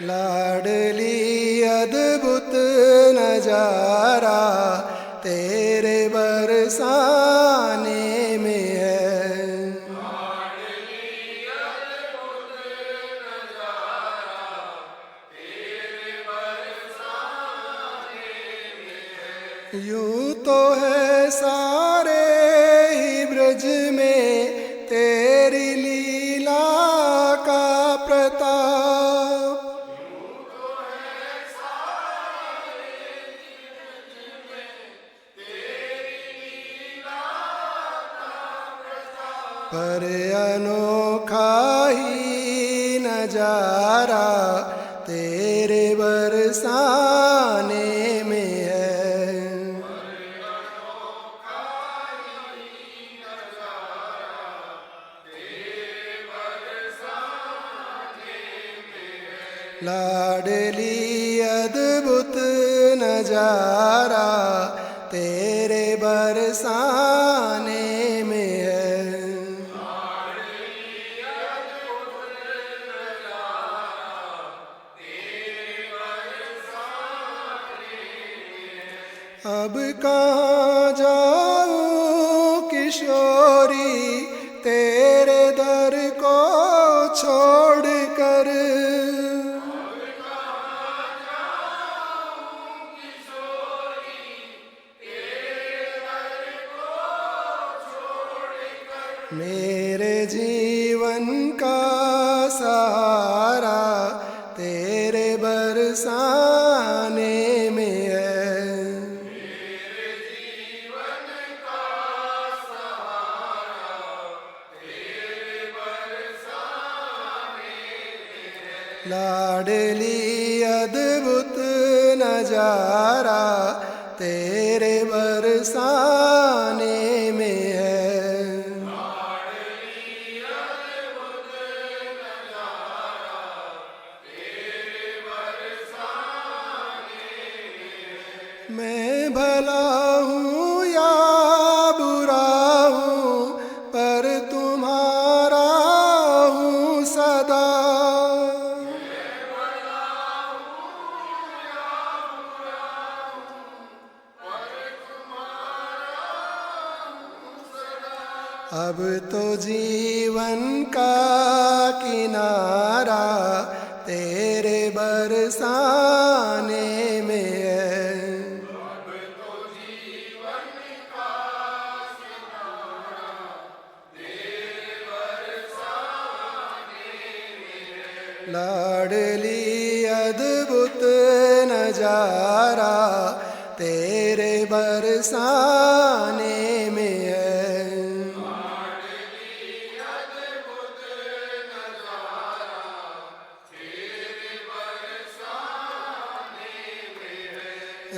लाडली अद्भुत नजारा तेरे बरसाने में है। यूं तो है सारे ही ब्रज में तेरी लीला का प्रताप। पर अनोखा ही नजारा तेरे बरसाने में है। लाडली अद्भुत नजारा तेरे बरसाने में है। अब कहाँ जाऊं किशोरी तेरे दर को छोड़कर। मेरे जीवन का सहारा तेरे बरसाने में है। मेरे जीवन का सहारा तेरे बरसाने में है। लाडली अद्भुत नजारा तेरे बरसाने में है। मैं भला हूँ या बुरा हूँ पर तुम्हारा हूँ सदा। मैं भला हूँ या बुरा हूँ पर तुम्हारा हूँ सदा। अब तो जीवन का किनारा तेरे बरसाने में है। लाडली अद्भुत नजारा तेरे बरसाने में है।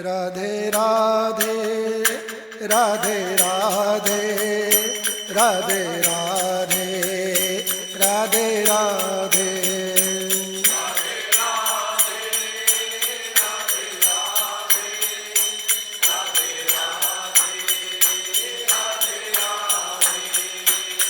राधे राधे राधे राधे राधे राधे राधे राधे।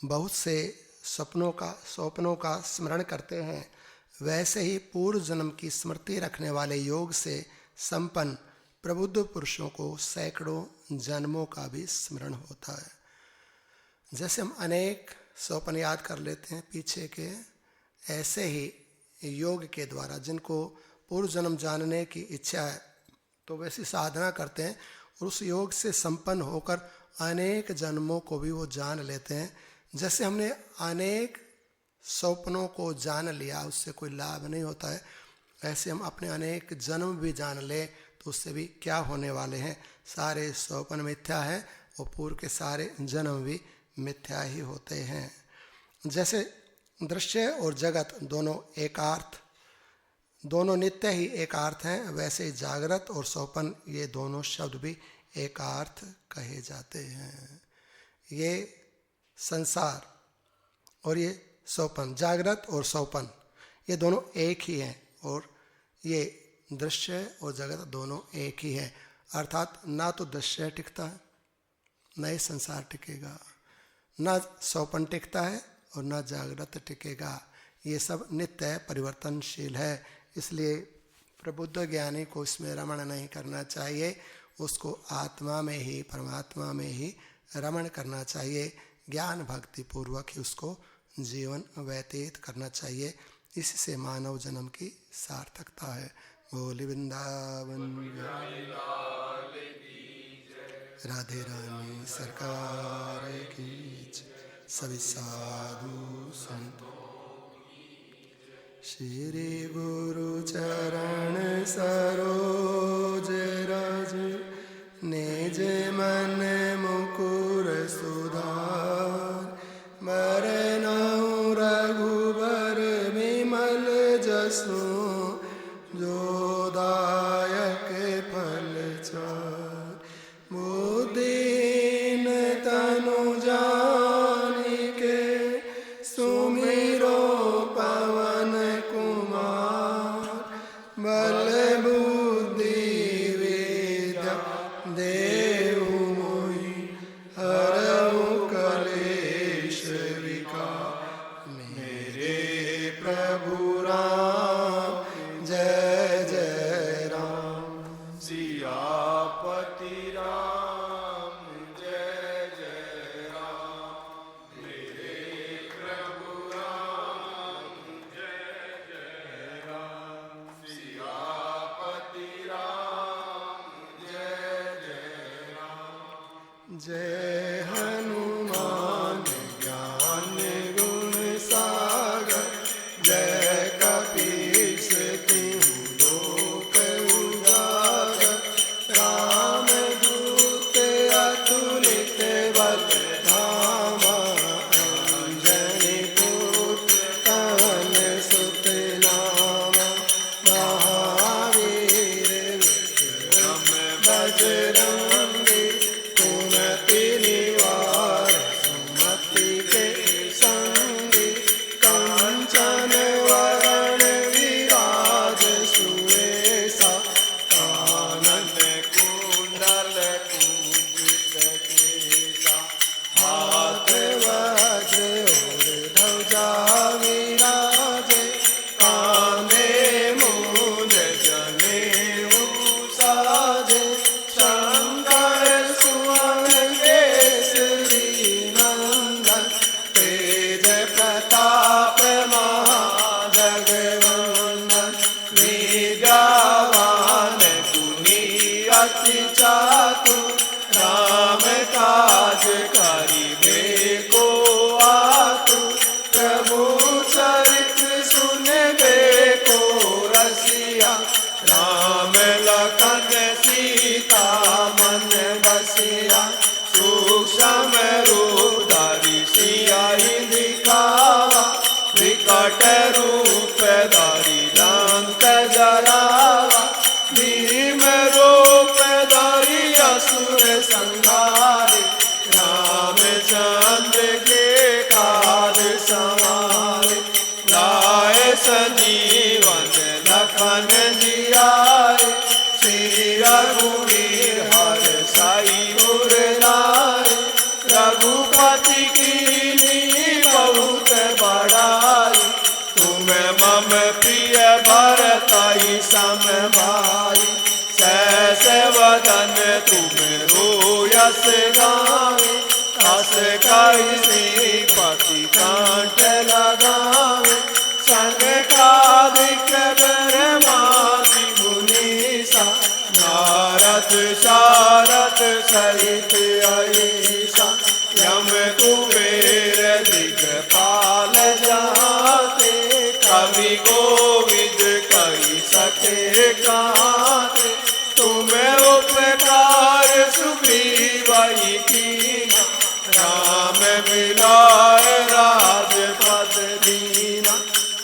बहुत से स्वप्नों का स्मरण करते हैं, वैसे ही पूर्व जन्म की स्मृति रखने वाले योग से संपन्न प्रबुद्ध पुरुषों को सैकड़ों जन्मों का भी स्मरण होता है। जैसे हम अनेक स्वप्न याद कर लेते हैं पीछे के, ऐसे ही योग के द्वारा जिनको पूर्व जन्म जानने की इच्छा है तो वैसी साधना करते हैं और उस योग से संपन्न होकर अनेक जन्मों को भी वो जान लेते हैं। जैसे हमने अनेक स्वप्नों को जान लिया, उससे कोई लाभ नहीं होता है, ऐसे हम अपने अनेक जन्म भी जान लें तो उससे भी क्या होने वाले हैं। सारे स्वप्न मिथ्या है और पूर्व के सारे जन्म भी मिथ्या ही होते हैं। जैसे दृश्य और जगत दोनों एकार्थ, दोनों नित्य ही एकार्थ हैं, वैसे ही जागृत और स्वप्न ये दोनों शब्द भी एकार्थ कहे जाते हैं। ये संसार और ये स्वप्न, जागृत और स्वप्न ये दोनों एक ही हैं और ये दृश्य और जगत दोनों एक ही है। अर्थात ना तो दृश्य टिकता है, न ही संसार टिकेगा, ना स्वप्न टिकता है और ना जागृत टिकेगा। ये सब नित्य है, परिवर्तनशील है। इसलिए प्रबुद्ध ज्ञानी को इसमें रमण नहीं करना चाहिए, उसको आत्मा में ही, परमात्मा में ही रमण करना चाहिए। ज्ञान भक्ति पूर्वक ही उसको जीवन व्यतीत करना चाहिए। इससे मानव जन्म की सार्थकता है। बोली वृंदावन राधे रानी सरकार की, सभी साधु संतों, श्री गुरु चरण सरोज रज, निज मन मुकुर सुधार, मरनउ रघुबर विमल जसु, जो दायक फल चार, बुद्धिहीन तनु जानिके, सुमिरो पवन कुमार, बल बुद्धि विद्या देहु मोहि पति कीनी बहुत बड़ाई, तुम मम प्रिय भरताई सम भाई। सहस वदन तुम रोयस गावे, अस कहि श्रीपति कंठ लगावे। सनकादिक ब्रह्मादि मुनीसा, नारद शारद सहित अहिसा। यम कुबेर दिगपाल जाते, कवि गोविद कहि सके गाते। तुम उपकार सुग्रीव कीना, राम मिलाए राजपद दीना।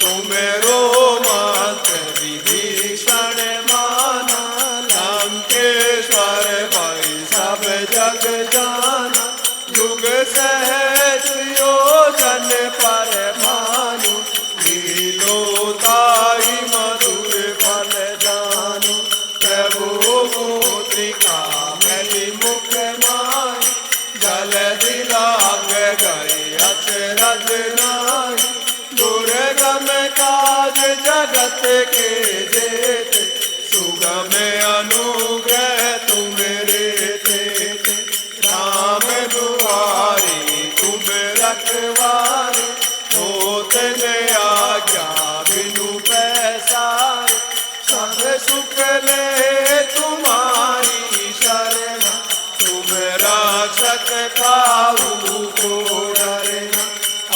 तुम रोमत विभीषण माना, लंकेश्वर भय सब जग जाना। युग सहज योजन पर भानु, लीलोताई मधुर फल जानु। प्रभु मुद्रिका मैली मुख माई, जलधि लाग गए अचरज नाई। दुर्गम काज जगत के जेते, सुगम अनुग्रह तुम्हारे तेते। राम दुआरे तुम रखवारे, होत न आज्ञा बिनु पैसारे। सब सुख ले तुम्हारी शरणा, तुम रक्षक काहू को डरना।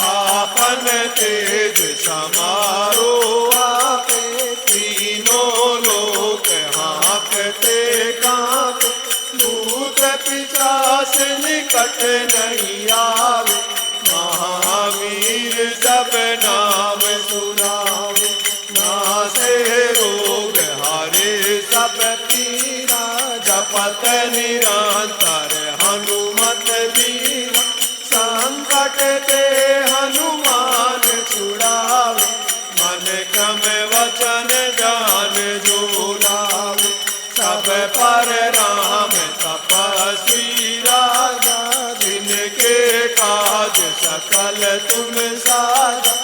आपन तेज समारो आपे, तीनों लोक हाँकते कांपे। भूत पिशाच निकट नहीं आवे, महावीर सब नाम सुनावे। नासे रोग हरे सब पीरा, जपत निरंतर हनुमत वीरा। संकट ते हनुमान छुड़ावे, मन क्रम वचन जान जो लावे। सब पर राम तपस्वी राजा, जिनके काज सकल तुम साजा।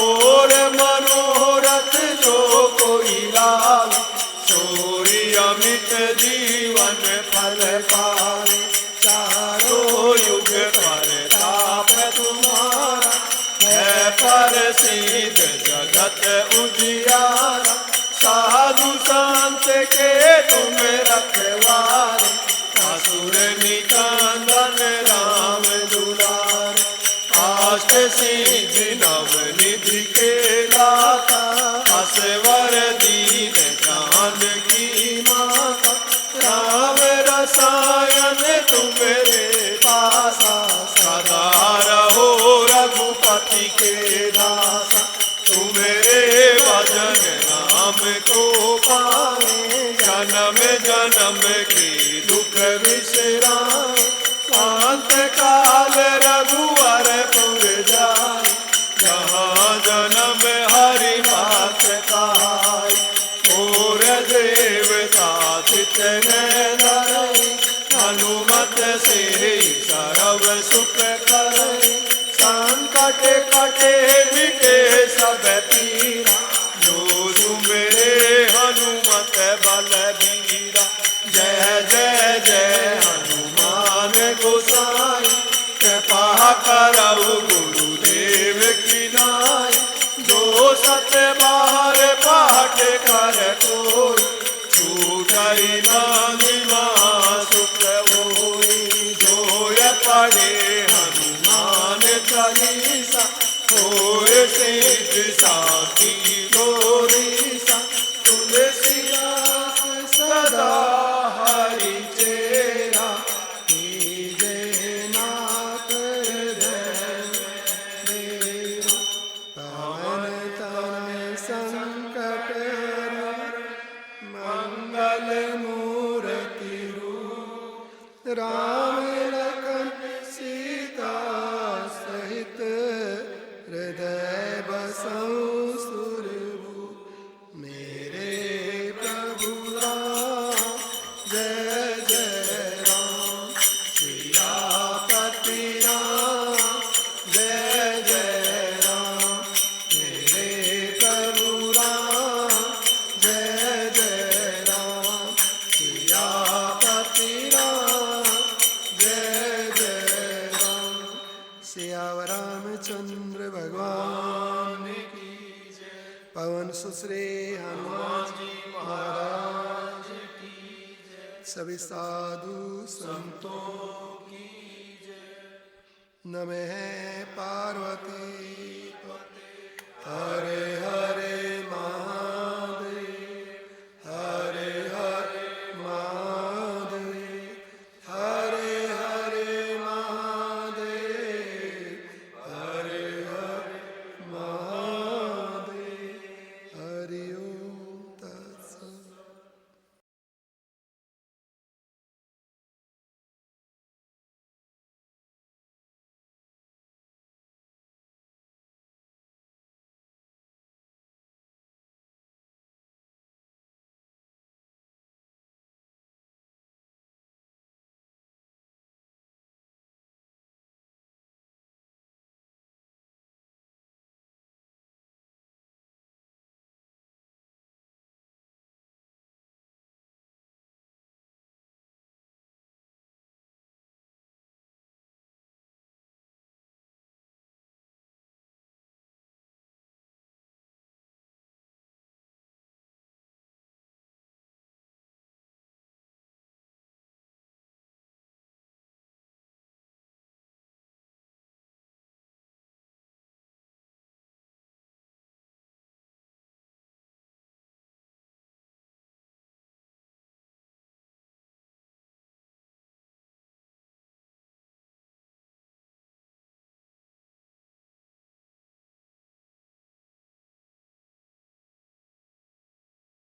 और मनोरथ जो कोई लावे, सोई अमित जीवन फल पावे। चारों युग परताप तुम्हारा, है प्रसिद्ध जगत उजियारा। साधु संत के तुम रखवारे, असुर निकंदन राम दुलारे। अष्ट सिद्धि नव निधि के दाता, असवर दीन जानकी माता। राम रसायन तुम्हारे पासा, सदा रहो रघुपति के दासा। तुम्हारे भजन राम को पावे, जन्म जन्म के दुख विसराए। अंत काल रघुवर पुर जाए, जहाँ जन्म हरि बात कहाय। और देवता चित धरे, हनुमत से सर्व सुख करे। संकट कटे मिटे सब पीरा, जो सुमिरे हनुमत बलबीरा। जय जय जय हनुमान गोसाई, कृपा करऊ गुरुदेव की नाई। जो सत बार पाठ कर कोई, छूटई ना निवास सुख होई। जो य पढ़े हनुमान चालीसा, होए सिद्ध साखी गौरीसा। तुलसीदास सदा हरि चेरा, कीजे नाथ हृदय मेरा। पवन तनय संकट मंगल मूर्ति रूप। राम लखन सीता सहित, हृदय बसौ सुर सियावर रामचंद्र भगवान की, पवन सुश्री हनुमान जी महाराज की, सभी साधु संतों की जय। नमः पार्वती हरे